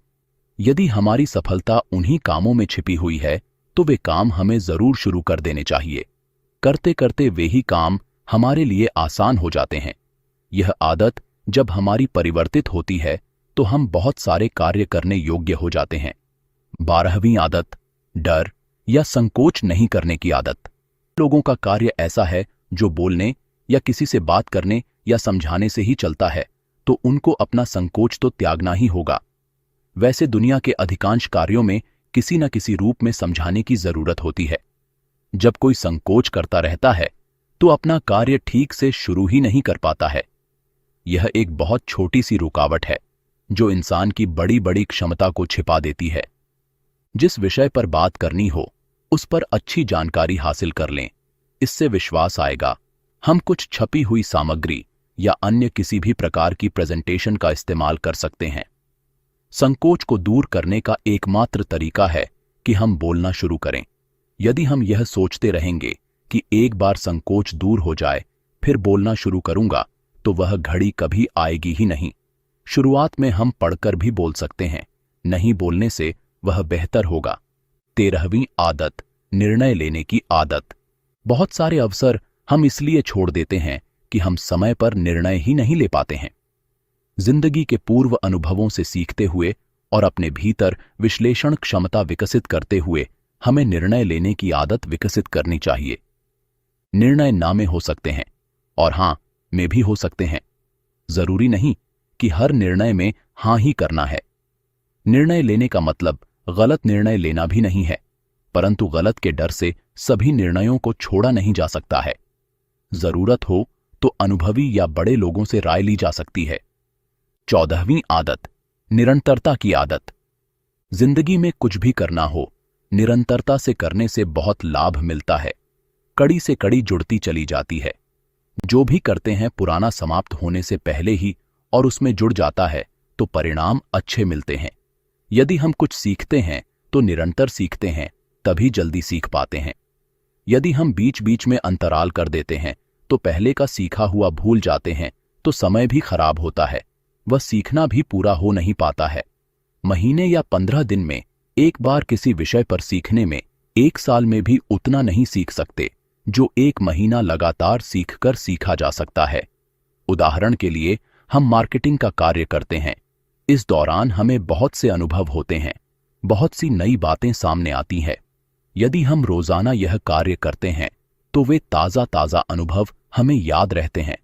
यदि हमारी सफलता उन्हीं कामों में छिपी हुई है, तो वे काम हमें जरूर शुरू कर देने चाहिए। करते करते वे ही काम हमारे लिए आसान हो जाते हैं। यह आदत जब हमारी परिवर्तित होती है तो हम बहुत सारे कार्य करने योग्य हो जाते हैं। 12वीं आदत, डर या संकोच नहीं करने की आदत। लोगों का कार्य ऐसा है जो बोलने या किसी से बात करने या समझाने से ही चलता है, तो उनको अपना संकोच तो त्यागना ही होगा। वैसे दुनिया के अधिकांश कार्यों में किसी न किसी रूप में समझाने की जरूरत होती है। जब कोई संकोच करता रहता है तो अपना कार्य ठीक से शुरू ही नहीं कर पाता है। यह एक बहुत छोटी सी रुकावट है जो इंसान की बड़ी बड़ी क्षमता को छिपा देती है। जिस विषय पर बात करनी हो उस पर अच्छी जानकारी हासिल कर लें। इससे विश्वास आएगा हम कुछ छपी हुई सामग्री या अन्य किसी भी प्रकार की प्रेजेंटेशन का इस्तेमाल कर सकते हैं। संकोच को दूर करने का एकमात्र तरीका है कि हम बोलना शुरू करें। यदि हम यह सोचते रहेंगे कि एक बार संकोच दूर हो जाए फिर बोलना शुरू करूंगा, तो वह घड़ी कभी आएगी ही नहीं। शुरुआत में हम पढ़कर भी बोल सकते हैं, नहीं बोलने से वह बेहतर होगा। 13वीं आदत, निर्णय लेने की आदत। बहुत सारे अवसर हम इसलिए छोड़ देते हैं कि हम समय पर निर्णय ही नहीं ले पाते हैं। जिंदगी के पूर्व अनुभवों से सीखते हुए और अपने भीतर विश्लेषण क्षमता विकसित करते हुए हमें निर्णय लेने की आदत विकसित करनी चाहिए। निर्णय ना में हो सकते हैं और हां में भी हो सकते हैं। जरूरी नहीं कि हर निर्णय में हां ही करना है। निर्णय लेने का मतलब गलत निर्णय लेना भी नहीं है, परंतु गलत के डर से सभी निर्णयों को छोड़ा नहीं जा सकता है। जरूरत हो तो अनुभवी या बड़े लोगों से राय ली जा सकती है। 14वीं आदत, निरंतरता की आदत। जिंदगी में कुछ भी करना हो, निरंतरता से करने से बहुत लाभ मिलता है। कड़ी से कड़ी जुड़ती चली जाती है। जो भी करते हैं पुराना समाप्त होने से पहले ही और उसमें जुड़ जाता है तो परिणाम अच्छे मिलते हैं। यदि हम कुछ सीखते हैं तो निरंतर सीखते हैं, तभी जल्दी सीख पाते हैं। यदि हम बीच बीच में अंतराल कर देते हैं तो पहले का सीखा हुआ भूल जाते हैं, तो समय भी खराब होता है, वह सीखना भी पूरा हो नहीं पाता है। महीने या 15 दिन में एक बार किसी विषय पर सीखने में 1 साल में भी उतना नहीं सीख सकते जो 1 महीना लगातार सीखकर सीखा जा सकता है। उदाहरण के लिए हम मार्केटिंग का कार्य करते हैं। इस दौरान हमें बहुत से अनुभव होते हैं, बहुत सी नई बातें सामने आती हैं। यदि हम रोजाना यह कार्य करते हैं तो वे ताजा ताजा अनुभव हमें याद रहते हैं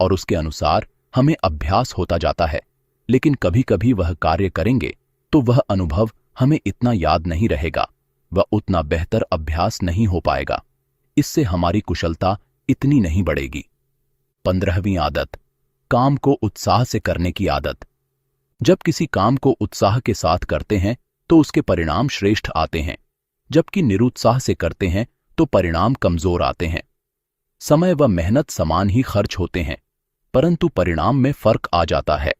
और उसके अनुसार हमें अभ्यास होता जाता है। लेकिन कभी कभी वह कार्य करेंगे तो वह अनुभव हमें इतना याद नहीं रहेगा, वह उतना बेहतर अभ्यास नहीं हो पाएगा। इससे हमारी कुशलता इतनी नहीं बढ़ेगी। 15वीं आदत, काम को उत्साह से करने की आदत। जब किसी काम को उत्साह के साथ करते हैं तो उसके परिणाम श्रेष्ठ आते हैं, जबकि निरुत्साह से करते हैं तो परिणाम कमजोर आते हैं। समय व मेहनत समान ही खर्च होते हैं, परंतु परिणाम में फर्क आ जाता है।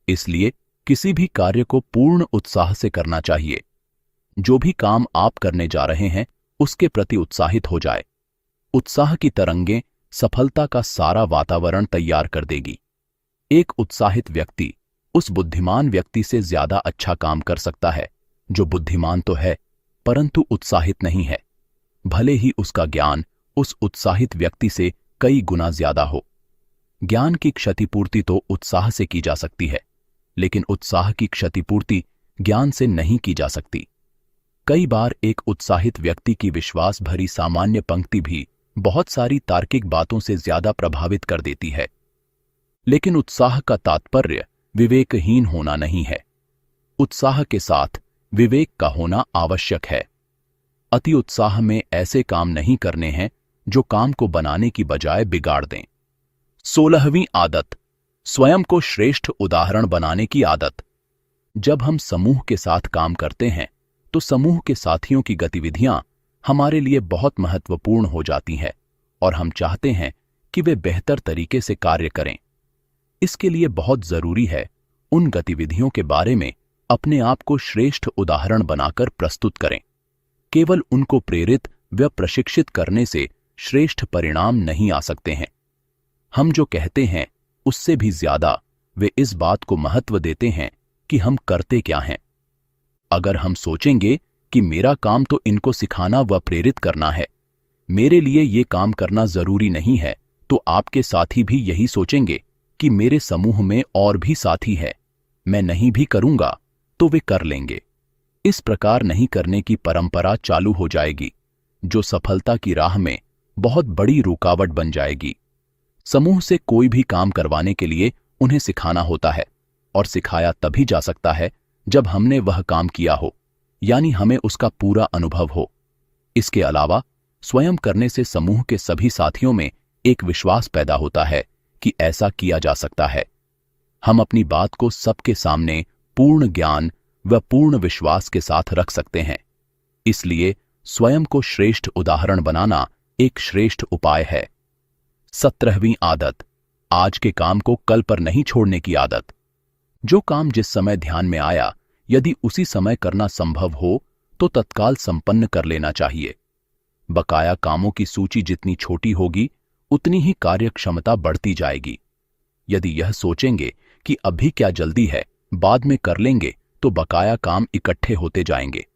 इसलिए किसी भी कार्य को पूर्ण उत्साह से करना चाहिए। जो भी काम आप करने जा रहे हैं उसके प्रति उत्साहित हो जाए। उत्साह की तरंगें सफलता का सारा वातावरण तैयार कर देगी। एक उत्साहित व्यक्ति उस बुद्धिमान व्यक्ति से ज्यादा अच्छा काम कर सकता है जो बुद्धिमान तो है परंतु उत्साहित नहीं है, भले ही उसका ज्ञान उस उत्साहित व्यक्ति से कई गुना ज्यादा हो। ज्ञान की क्षतिपूर्ति तो उत्साह से की जा सकती है, लेकिन उत्साह की क्षतिपूर्ति ज्ञान से नहीं की जा सकती। कई बार एक उत्साहित व्यक्ति की विश्वास भरी सामान्य पंक्ति भी बहुत सारी तार्किक बातों से ज्यादा प्रभावित कर देती है। लेकिन उत्साह का तात्पर्य विवेकहीन होना नहीं है। उत्साह के साथ विवेक का होना आवश्यक है। अति उत्साह में ऐसे काम नहीं करने हैं जो काम को बनाने की बजाय बिगाड़ दें। 16वीं आदत, स्वयं को श्रेष्ठ उदाहरण बनाने की आदत। जब हम समूह के साथ काम करते हैं तो समूह के साथियों की गतिविधियां हमारे लिए बहुत महत्वपूर्ण हो जाती हैं और हम चाहते हैं कि वे बेहतर तरीके से कार्य करें। इसके लिए बहुत जरूरी है उन गतिविधियों के बारे में अपने आप को श्रेष्ठ उदाहरण बनाकर प्रस्तुत करें। केवल उनको प्रेरित व प्रशिक्षित करने से श्रेष्ठ परिणाम नहीं आ सकते हैं। हम जो कहते हैं उससे भी ज्यादा वे इस बात को महत्व देते हैं कि हम करते क्या हैं। अगर हम सोचेंगे कि मेरा काम तो इनको सिखाना व प्रेरित करना है, मेरे लिए ये काम करना जरूरी नहीं है, तो आपके साथी भी यही सोचेंगे कि मेरे समूह में और भी साथी है, मैं नहीं भी करूंगा तो वे कर लेंगे। इस प्रकार नहीं करने की परंपरा चालू हो जाएगी, जो सफलता की राह में बहुत बड़ी रुकावट बन जाएगी। समूह से कोई भी काम करवाने के लिए उन्हें सिखाना होता है और सिखाया तभी जा सकता है जब हमने वह काम किया हो, यानी हमें उसका पूरा अनुभव हो। इसके अलावा स्वयं करने से समूह के सभी साथियों में एक विश्वास पैदा होता है कि ऐसा किया जा सकता है। हम अपनी बात को सबके सामने पूर्ण ज्ञान व पूर्ण विश्वास के साथ रख सकते हैं। इसलिए स्वयं को श्रेष्ठ उदाहरण बनाना एक श्रेष्ठ उपाय है। 17वीं आदत, आज के काम को कल पर नहीं छोड़ने की आदत। जो काम जिस समय ध्यान में आया, यदि उसी समय करना संभव हो तो तत्काल संपन्न कर लेना चाहिए। बकाया कामों की सूची जितनी छोटी होगी, उतनी ही कार्य क्षमता बढ़ती जाएगी। यदि यह सोचेंगे कि अभी क्या जल्दी है, बाद में कर लेंगे, तो बकाया काम इकट्ठे होते जाएंगे।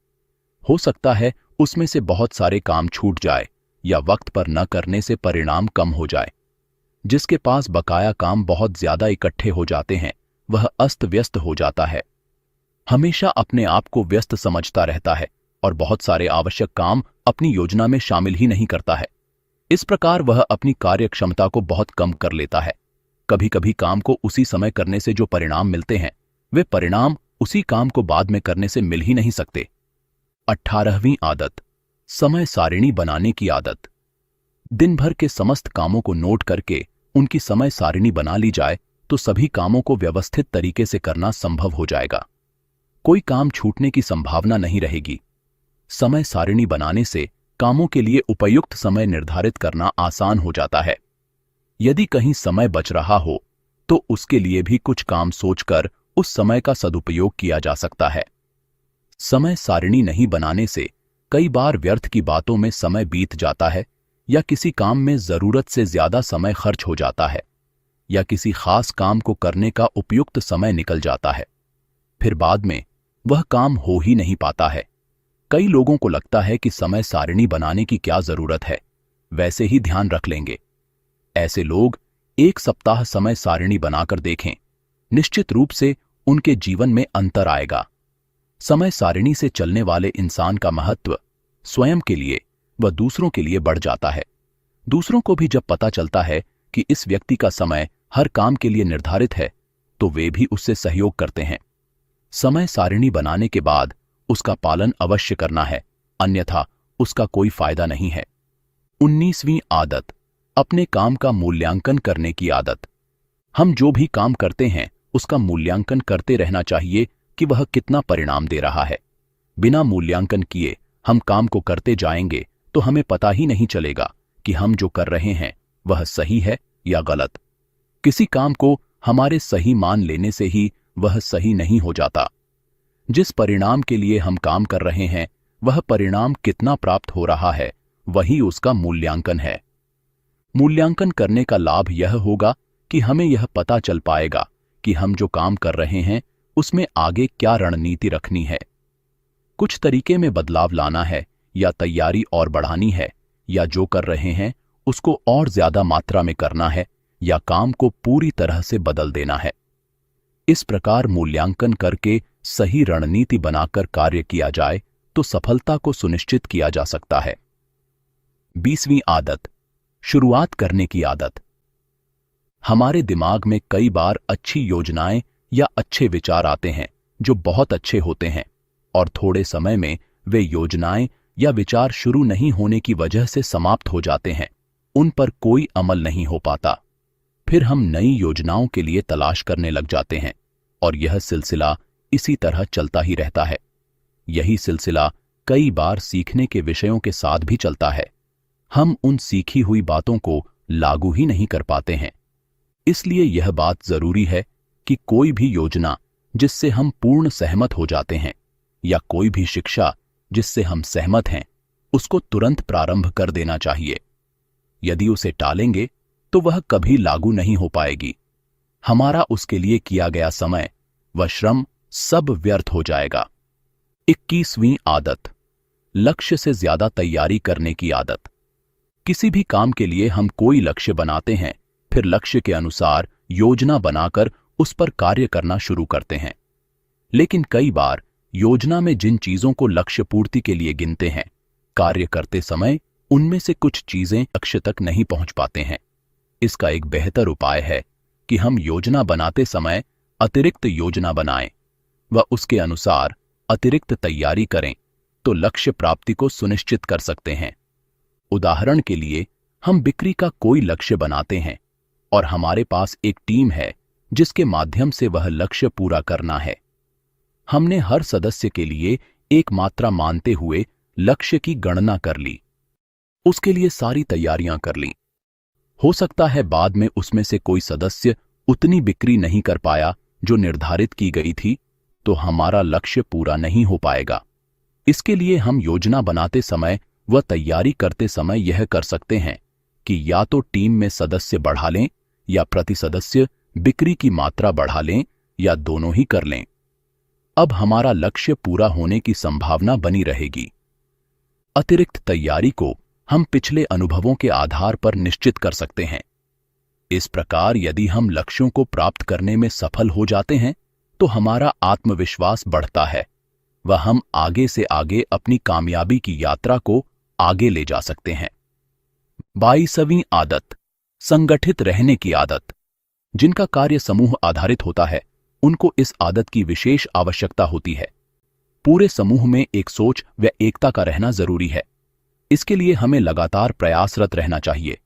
हो सकता है उसमें से बहुत सारे काम छूट जाए या वक्त पर न करने से परिणाम कम हो जाए। जिसके पास बकाया काम बहुत ज्यादा इकट्ठे हो जाते हैं, वह अस्त व्यस्त हो जाता है, हमेशा अपने आप को व्यस्त समझता रहता है और बहुत सारे आवश्यक काम अपनी योजना में शामिल ही नहीं करता है। इस प्रकार वह अपनी कार्य क्षमता को बहुत कम कर लेता है। कभी कभी काम को उसी समय करने से जो परिणाम मिलते हैं, वे परिणाम उसी काम को बाद में करने से मिल ही नहीं सकते। 18वीं आदत, समय सारिणी बनाने की आदत। दिन भर के समस्त कामों को नोट करके उनकी समय सारिणी बना ली जाए तो सभी कामों को व्यवस्थित तरीके से करना संभव हो जाएगा। कोई काम छूटने की संभावना नहीं रहेगी। समय सारिणी बनाने से कामों के लिए उपयुक्त समय निर्धारित करना आसान हो जाता है। यदि कहीं समय बच रहा हो तो उसके लिए भी कुछ काम सोचकर उस समय का सदुपयोग किया जा सकता है। समय सारिणी नहीं बनाने से कई बार व्यर्थ की बातों में समय बीत जाता है, या किसी काम में जरूरत से ज्यादा समय खर्च हो जाता है, या किसी खास काम को करने का उपयुक्त समय निकल जाता है, फिर बाद में वह काम हो ही नहीं पाता है। कई लोगों को लगता है कि समय सारिणी बनाने की क्या जरूरत है, वैसे ही ध्यान रख लेंगे। ऐसे लोग 1 सप्ताह समय सारिणी बनाकर देखें, निश्चित रूप से उनके जीवन में अंतर आएगा। समय सारिणी से चलने वाले इंसान का महत्व स्वयं के लिए व दूसरों के लिए बढ़ जाता है। दूसरों को भी जब पता चलता है कि इस व्यक्ति का समय हर काम के लिए निर्धारित है, तो वे भी उससे सहयोग करते हैं। समय सारिणी बनाने के बाद उसका पालन अवश्य करना है, अन्यथा उसका कोई फायदा नहीं है। 19वीं आदत, अपने काम का मूल्यांकन करने की आदत। हम जो भी काम करते हैं उसका मूल्यांकन करते रहना चाहिए कि वह कितना परिणाम दे रहा है। बिना मूल्यांकन किए हम काम को करते जाएंगे तो हमें पता ही नहीं चलेगा कि हम जो कर रहे हैं वह सही है या गलत। किसी काम को हमारे सही मान लेने से ही वह सही नहीं हो जाता। जिस परिणाम के लिए हम काम कर रहे हैं, वह परिणाम कितना प्राप्त हो रहा है, वही उसका मूल्यांकन है। मूल्यांकन करने का लाभ यह होगा कि हमें यह पता चल पाएगा कि हम जो काम कर रहे हैं उसमें आगे क्या रणनीति रखनी है। कुछ तरीके में बदलाव लाना है, या तैयारी और बढ़ानी है, या जो कर रहे हैं उसको और ज्यादा मात्रा में करना है, या काम को पूरी तरह से बदल देना है। इस प्रकार मूल्यांकन करके सही रणनीति बनाकर कार्य किया जाए तो सफलता को सुनिश्चित किया जा सकता है। 20वीं आदत, शुरुआत करने की आदत। हमारे दिमाग में कई बार अच्छी योजनाएं या अच्छे विचार आते हैं जो बहुत अच्छे होते हैं, और थोड़े समय में वे योजनाएं या विचार शुरू नहीं होने की वजह से समाप्त हो जाते हैं। उन पर कोई अमल नहीं हो पाता। फिर हम नई योजनाओं के लिए तलाश करने लग जाते हैं, और यह सिलसिला इसी तरह चलता ही रहता है। यही सिलसिला कई बार सीखने के विषयों के साथ भी चलता है। हम उन सीखी हुई बातों को लागू ही नहीं कर पाते हैं। इसलिए यह बात जरूरी है कि कोई भी योजना जिससे हम पूर्ण सहमत हो जाते हैं, या कोई भी शिक्षा जिससे हम सहमत हैं, उसको तुरंत प्रारंभ कर देना चाहिए। यदि उसे टालेंगे तो वह कभी लागू नहीं हो पाएगी। हमारा उसके लिए किया गया समय व श्रम सब व्यर्थ हो जाएगा। 21वीं आदत, लक्ष्य से ज्यादा तैयारी करने की आदत। किसी भी काम के लिए हम कोई लक्ष्य बनाते हैं, फिर लक्ष्य के अनुसार योजना बनाकर उस पर कार्य करना शुरू करते हैं। लेकिन कई बार योजना में जिन चीजों को लक्ष्य पूर्ति के लिए गिनते हैं, कार्य करते समय उनमें से कुछ चीजें लक्ष्य तक नहीं पहुंच पाते हैं। इसका एक बेहतर उपाय है कि हम योजना बनाते समय अतिरिक्त योजना बनाएं व उसके अनुसार अतिरिक्त तैयारी करें, तो लक्ष्य प्राप्ति को सुनिश्चित कर सकते हैं। उदाहरण के लिए, हम बिक्री का कोई लक्ष्य बनाते हैं और हमारे पास एक टीम है जिसके माध्यम से वह लक्ष्य पूरा करना है। हमने हर सदस्य के लिए एक मात्रा मानते हुए लक्ष्य की गणना कर ली, उसके लिए सारी तैयारियां कर ली। हो सकता है बाद में उसमें से कोई सदस्य उतनी बिक्री नहीं कर पाया जो निर्धारित की गई थी, तो हमारा लक्ष्य पूरा नहीं हो पाएगा। इसके लिए हम योजना बनाते समय व तैयारी करते समय यह कर सकते हैं कि या तो टीम में सदस्य बढ़ा लें या प्रति सदस्य बिक्री की मात्रा बढ़ा लें या दोनों ही कर लें। अब हमारा लक्ष्य पूरा होने की संभावना बनी रहेगी। अतिरिक्त तैयारी को हम पिछले अनुभवों के आधार पर निश्चित कर सकते हैं। इस प्रकार यदि हम लक्ष्यों को प्राप्त करने में सफल हो जाते हैं तो हमारा आत्मविश्वास बढ़ता है व हम आगे से आगे अपनी कामयाबी की यात्रा को आगे ले जा सकते हैं। 22वीं आदत, संगठित रहने की आदत। जिनका कार्य समूह आधारित होता है उनको इस आदत की विशेष आवश्यकता होती है। पूरे समूह में एक सोच व एकता का रहना जरूरी है। इसके लिए हमें लगातार प्रयासरत रहना चाहिए।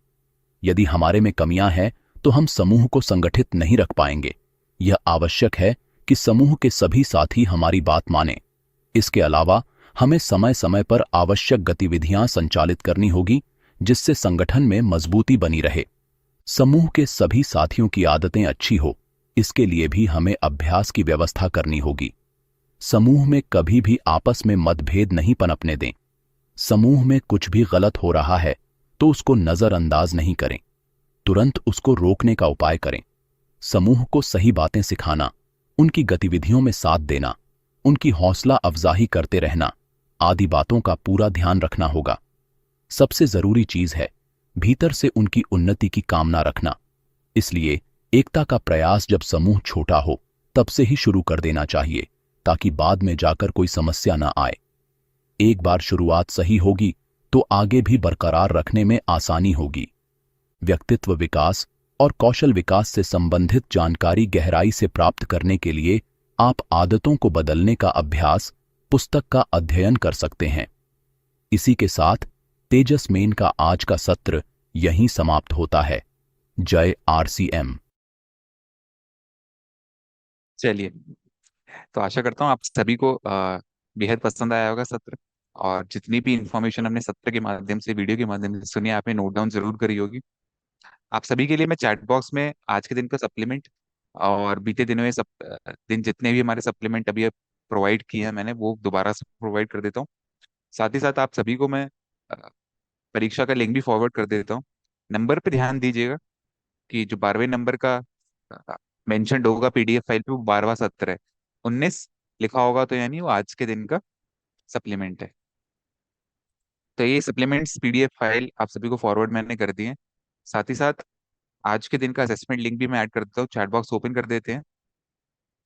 यदि हमारे में कमियां हैं तो हम समूह को संगठित नहीं रख पाएंगे। यह आवश्यक है कि समूह के सभी साथी हमारी बात मानें। इसके अलावा हमें समय समय पर आवश्यक गतिविधियां संचालित करनी होगी जिससे संगठन में मजबूती बनी रहे। समूह के सभी साथियों की आदतें अच्छी हो, इसके लिए भी हमें अभ्यास की व्यवस्था करनी होगी। समूह में कभी भी आपस में मतभेद नहीं पनपने दें। समूह में कुछ भी गलत हो रहा है तो उसको नजरअंदाज नहीं करें, तुरंत उसको रोकने का उपाय करें। समूह को सही बातें सिखाना, उनकी गतिविधियों में साथ देना, उनकी हौसला अफजाही करते रहना आदि बातों का पूरा ध्यान रखना होगा। सबसे जरूरी चीज है भीतर से उनकी उन्नति की कामना रखना। इसलिए एकता का प्रयास जब समूह छोटा हो तब से ही शुरू कर देना चाहिए ताकि बाद में जाकर कोई समस्या ना आए। एक बार शुरुआत सही होगी तो आगे भी बरकरार रखने में आसानी होगी। व्यक्तित्व विकास और कौशल विकास से संबंधित जानकारी गहराई से प्राप्त करने के लिए आप आदतों को बदलने का अभ्यास पुस्तक का अध्ययन कर सकते हैं। इसी के साथ तेजस मेन का आज का सत्र यहीं समाप्त होता है। जय RCM। चलिए, तो आशा करता हूँ आप सभी को बेहद पसंद आया होगा सत्र। और जितनी भी इंफॉर्मेशन हमने सत्र के माध्यम से, वीडियो के माध्यम से सुनी, आपने नोट डाउन जरूर करी होगी। आप सभी के लिए मैं चैट बॉक्स में आज के दिन का सप्लीमेंट और बीते दिनों में सब दिन जितने भी हमारे सप्लीमेंट अभी प्रोवाइड किए हैं मैंने, वो दोबारा से प्रोवाइड कर देता हूँ। साथ ही साथ आप सभी को मैं परीक्षा का लिंक भी फॉरवर्ड कर देता हूँ। नंबर पे ध्यान दीजिएगा कि जो 12वें नंबर का मेंशन्ड होगा पीडीएफ फाइल पे, वो 12वां सत्र है। 19 लिखा होगा तो यानी वो आज के दिन का सप्लीमेंट है। तो ये सप्लीमेंट्स पीडीएफ फाइल आप सभी को फॉरवर्ड मैंने कर दी है। साथ ही साथ आज के दिन का असेसमेंट लिंक भी मैं ऐड कर देता हूँ। चैट बॉक्स ओपन कर देते हैं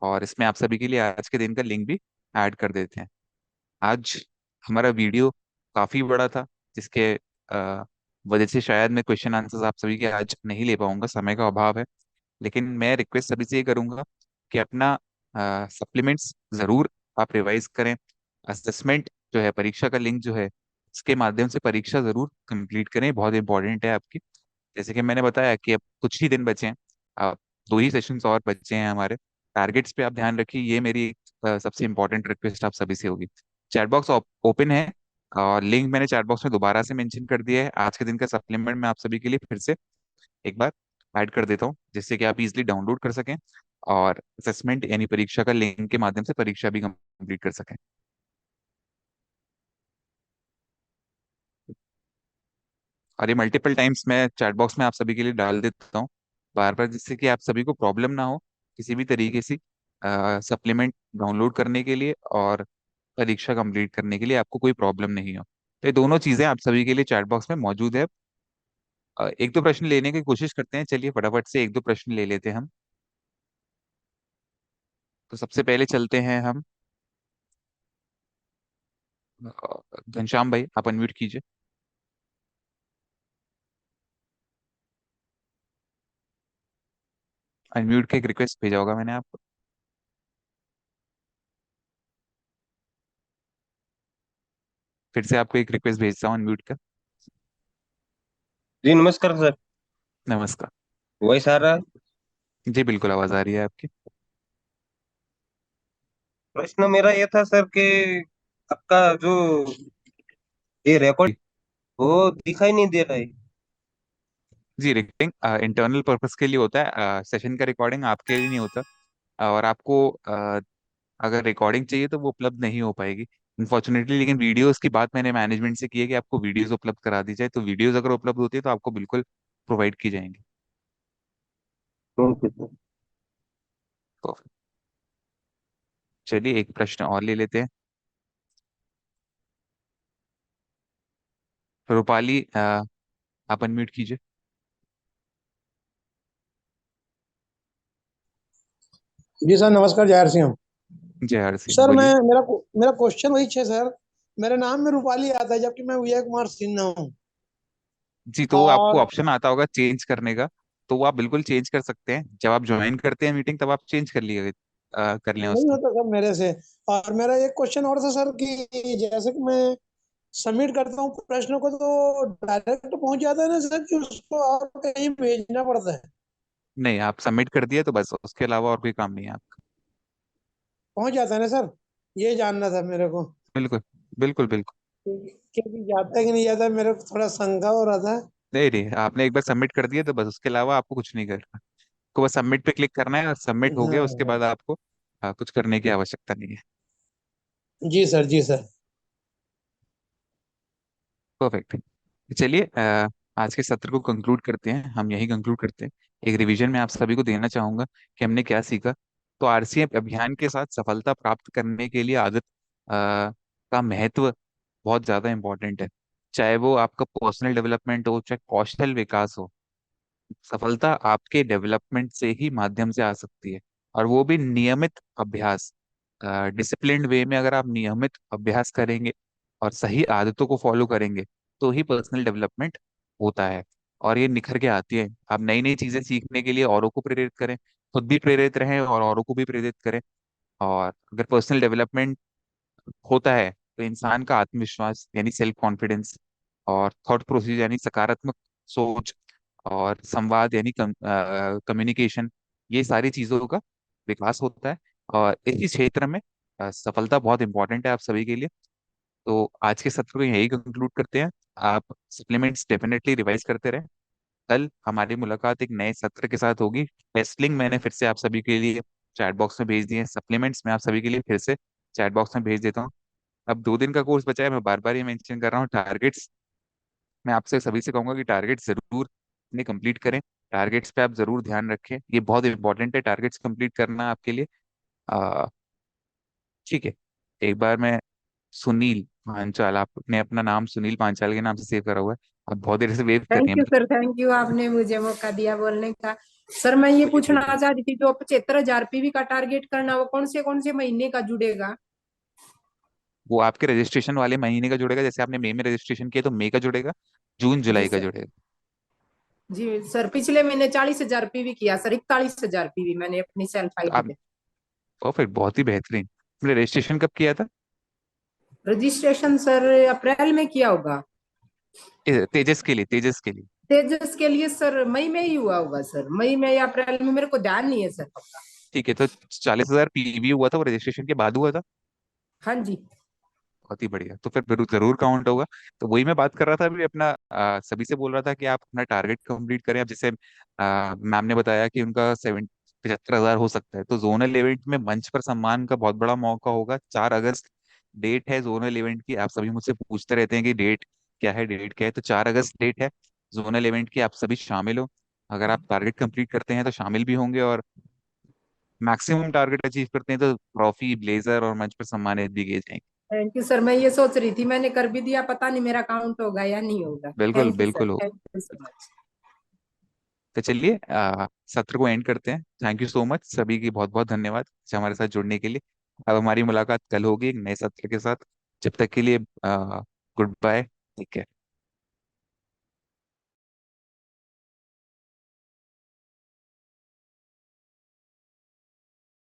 और इसमें आप सभी के लिए आज के दिन का लिंक भी ऐड कर देते हैं। आज हमारा वीडियो काफी बड़ा था, जिसके वजह से शायद मैं क्वेश्चन आंसर्स आप सभी के आज नहीं ले पाऊंगा, समय का अभाव है। लेकिन मैं रिक्वेस्ट सभी से ये करूंगा कि अपना सप्लीमेंट्स जरूर आप रिवाइज करें। असेसमेंट जो है, परीक्षा का लिंक जो है, इसके माध्यम से परीक्षा जरूर कंप्लीट करें, बहुत इंपॉर्टेंट है आपकी। जैसे कि मैंने बताया कि अब कुछ ही दिन बचे हैं, अब 2 ही सेशंस और बचे हैं हमारे। टारगेट्स पे आप ध्यान रखिए, ये मेरी सबसे इंपॉर्टेंट रिक्वेस्ट आप सभी से होगी। चैट बॉक्स ओपन है और लिंक मैंने चैट बॉक्स में दोबारा से मेंशन कर दिया है। आज के दिन का सप्लीमेंट मैं आप सभी के लिए फिर से एक बार ऐड कर देता हूँ, जिससे कि आप इजिली डाउनलोड कर सकें और असेसमेंट यानी परीक्षा का लिंक के माध्यम से परीक्षा भी कंप्लीट कर सकें। और ये मल्टीपल टाइम्स मैं चैट बॉक्स में आप सभी के लिए डाल देता हूँ बार बार, जिससे कि आप सभी को प्रॉब्लम ना हो किसी भी तरीके से सप्लीमेंट डाउनलोड करने के लिए और परीक्षा कंप्लीट करने के लिए आपको कोई प्रॉब्लम नहीं हो। तो ये दोनों चीजें आप सभी के लिए चैट बॉक्स में मौजूद है। एक दो प्रश्न लेने की कोशिश करते हैं, चलिए फटाफट से एक दो प्रश्न ले लेते हैं हम। तो सबसे पहले चलते हैं हम, घनश्याम भाई आप अनम्यूट कीजिए। अनम्यूट का एक रिक्वेस्ट भेजा होगा मैंने आपको, फिर से आपको एक रिक्वेस्ट भेजता हूँ अनम्यूट का। जी नमस्कार सर। नमस्कार। वॉइस आ रहा है? जी बिल्कुल, आवाज आ रही है आपकी। प्रश्न मेरा ये था सर कि आपका जो ये रिकॉर्ड वो दिखाई नहीं दे रहा है। जी, रिकॉर्डिंग इंटरनल पर्पस के लिए होता है, सेशन का रिकॉर्डिंग आपके लिए नहीं होता। और आपको अगर रिकॉर्डिंग चाहिए तो वो उपलब्ध नहीं हो पाएगी अनफॉर्चुनेटली। लेकिन वीडियोस की बात मैंने मैनेजमेंट से की है कि आपको वीडियोस उपलब्ध करा दी जाए, तो वीडियोस अगर उपलब्ध होती है तो आपको बिल्कुल प्रोवाइड की जाएंगी। Okay sir. तो चलिए एक प्रश्न और ले लेते हैं। रूपाली, आप अनम्यूट कीजिए। जी सर, नमस्कार, जय सिंह हम। जय हर सिंह, सर मैं बोलिए। मेरा क्वेश्चन वही है सर। मेरे नाम में रूपाली आता है जबकि मैं विजय कुमार सिन्हा हूँ। जी, तो आपको और ऑप्शन आता होगा चेंज करने का, तो वो आप बिल्कुल चेंज कर सकते हैं। जब आप ज्वाइन करते हैं मीटिंग तब आप चेंज कर लिए, कर लें नहीं उसको। होता सर मेरे से। और मेरा एक क्वेश्चन और था सर कि जैसे कि मैं सबमिट करता हूँ प्रश्नों को तो डायरेक्ट पहुंच जाता है ना सर, कि उसको और कहीं भेजना पड़ता है? नहीं, आप सबमिट कर दिए तो बस, उसके अलावा और कोई काम नहीं है आपका। पहुंच जाता है ना सर? ये जानना था मेरे को। बिल्कुल बिल्कुल बिल्कुल। क्योंकि जाता है कि नहीं जाता है, मेरे को थोड़ा शंका हो रहा था। नहीं नहीं, आपने एक बार सबमिट कर दिया तो बस, उसके अलावा आपको कुछ नहीं करना। आपको बस सबमिट पे क्लिक करना है, और सबमिट हो गया उसके हाँ। बाद आपको कुछ करने की आवश्यकता नहीं है। जी सर, जी सर। परफेक्ट। चलिए आज के सत्र को कंक्लूड करते हैं, हम यही कंक्लूड करते हैं। एक रिवीजन में आप सभी को देना चाहूंगा कि हमने क्या सीखा। तो आरसीएम अभियान के साथ सफलता प्राप्त करने के लिए आदत का महत्व बहुत ज्यादा इंपॉर्टेंट है। चाहे वो आपका पर्सनल डेवलपमेंट हो, चाहे कौशल विकास हो, सफलता आपके डेवलपमेंट से ही माध्यम से आ सकती है। और वो भी नियमित अभ्यास, डिसिप्लिन्ड वे में। अगर आप नियमित अभ्यास करेंगे और सही आदतों को फॉलो करेंगे तो ही पर्सनल डेवलपमेंट होता है। और ये निखर के आती है। आप नई नई चीजें सीखने के लिए औरों को प्रेरित करें, खुद भी प्रेरित रहें और औरों को भी प्रेरित करें। और अगर पर्सनल डेवलपमेंट होता है तो इंसान का आत्मविश्वास यानी सेल्फ कॉन्फिडेंस, और थॉट प्रोसेस यानी सकारात्मक सोच, और संवाद यानी कम्युनिकेशन, ये सारी चीजों का विकास होता है। और इसी क्षेत्र में सफलता बहुत इंपॉर्टेंट है आप सभी के लिए। तो आज के सत्र को यही कंक्लूड करते हैं। आप सप्लीमेंट्स डेफिनेटली रिवाइज करते रहें। कल हमारी मुलाकात एक नए सत्र के साथ होगी। टेस्ट लिंक मैंने फिर से आप सभी के लिए चैट बॉक्स में भेज दिए, सप्लीमेंट्स मैं आप सभी के लिए फिर से चैट बॉक्स में भेज देता हूँ। अब 2 दिन का कोर्स बचा है, मैं बार बार ये मेंशन कर रहा हूँ, टारगेट्स। मैं आपसे सभी से कहूंगा कि टारगेट्स जरूर अपने कंप्लीट करें। टारगेट्स पे आप जरूर ध्यान रखें, ये बहुत इंपॉर्टेंट है टारगेट्स कंप्लीट करना आपके लिए। आ, ठीक है। एक बार मैं, सुनील पांचाल, आपने अपना नाम सुनील पांचाल के नाम से सेव करा हुआ है। आप बहुत देर से वेव कर रही थैंक यू हैं। सर, थैंक यू, आपने मुझे मौका दिया बोलने का। सर मैं ये बोलिए पूछना बोलिए। चाह रही थी, जो 75,000 पीवी का टारगेट करना, वो कौन से महीने का जुड़ेगा? वो आपके रजिस्ट्रेशन वाले महीने का जुड़ेगा। जैसे आपने मई में रजिस्ट्रेशन किया तो मई का जुड़ेगा, जून जी जुलाई का सर। जुड़ेगा। जी सर, पिछले महीने 40,000 पीवी किया सर, 41,000 पीवी मैंने अपनी सेल्फ तो आईडी आप, पे। परफेक्ट, बहुत ही बेहतरीन। आपने रजिस्ट्रेशन कब किया था? रजिस्ट्रेशन सर अप्रैल में किया होगा। तेजस के लिए, तेजस के लिए। तेजस के लिए सर मई में ही हुआ होगा सर, मई में या अप्रैल में, मेरे को ध्यान नहीं है सर पक्का। ठीक है, तो 40,000 पीवी हुआ था, वो रजिस्ट्रेशन के बाद हुआ था। हाँ जी। बहुत ही बढ़िया, तो फिर जरूर जरूर काउंट होगा। तो वही मैं बात कर रहा था अभी अपना, सभी से बोल रहा था कि आप अपना टारगेट कंप्लीट करें। अब जैसे मैम ने बताया कि उनका 75,000 हो सकता है, तो जोनल इवेंट में मंच पर सम्मान का बहुत बड़ा मौका होगा। 4 अगस्त डेट है जोनल इवेंट की। आप सभी मुझसे पूछते रहते हैं कि डेट क्या है, डेट क्या है, तो 4 अगस्त डेट है जोनल इवेंट की। आप सभी शामिल हो। अगर आप टारगेट कंप्लीट करते हैं तो शामिल भी होंगे, और मैक्सिमम टारगेट अचीव करते हैं तो ट्रॉफी, ब्लेजर और मंच पर सम्मानित भी किए जाएंगे। थैंक यू सर, मैं ये सोच रही थी, मैंने कर भी दिया, पता नहीं मेरा काउंट होगा या नहीं होगा। बिल्कुल थैंक यू सर, बिल्कुल हो। Thank you so much. तो चलिए सत्र को एंड करते हैं। थैंक यू सो मच सभी की, बहुत बहुत धन्यवाद हमारे साथ जुड़ने के लिए। अब हमारी मुलाकात कल होगी एक नए सत्र के साथ। जब तक के लिए गुड बाय, टेक केयर।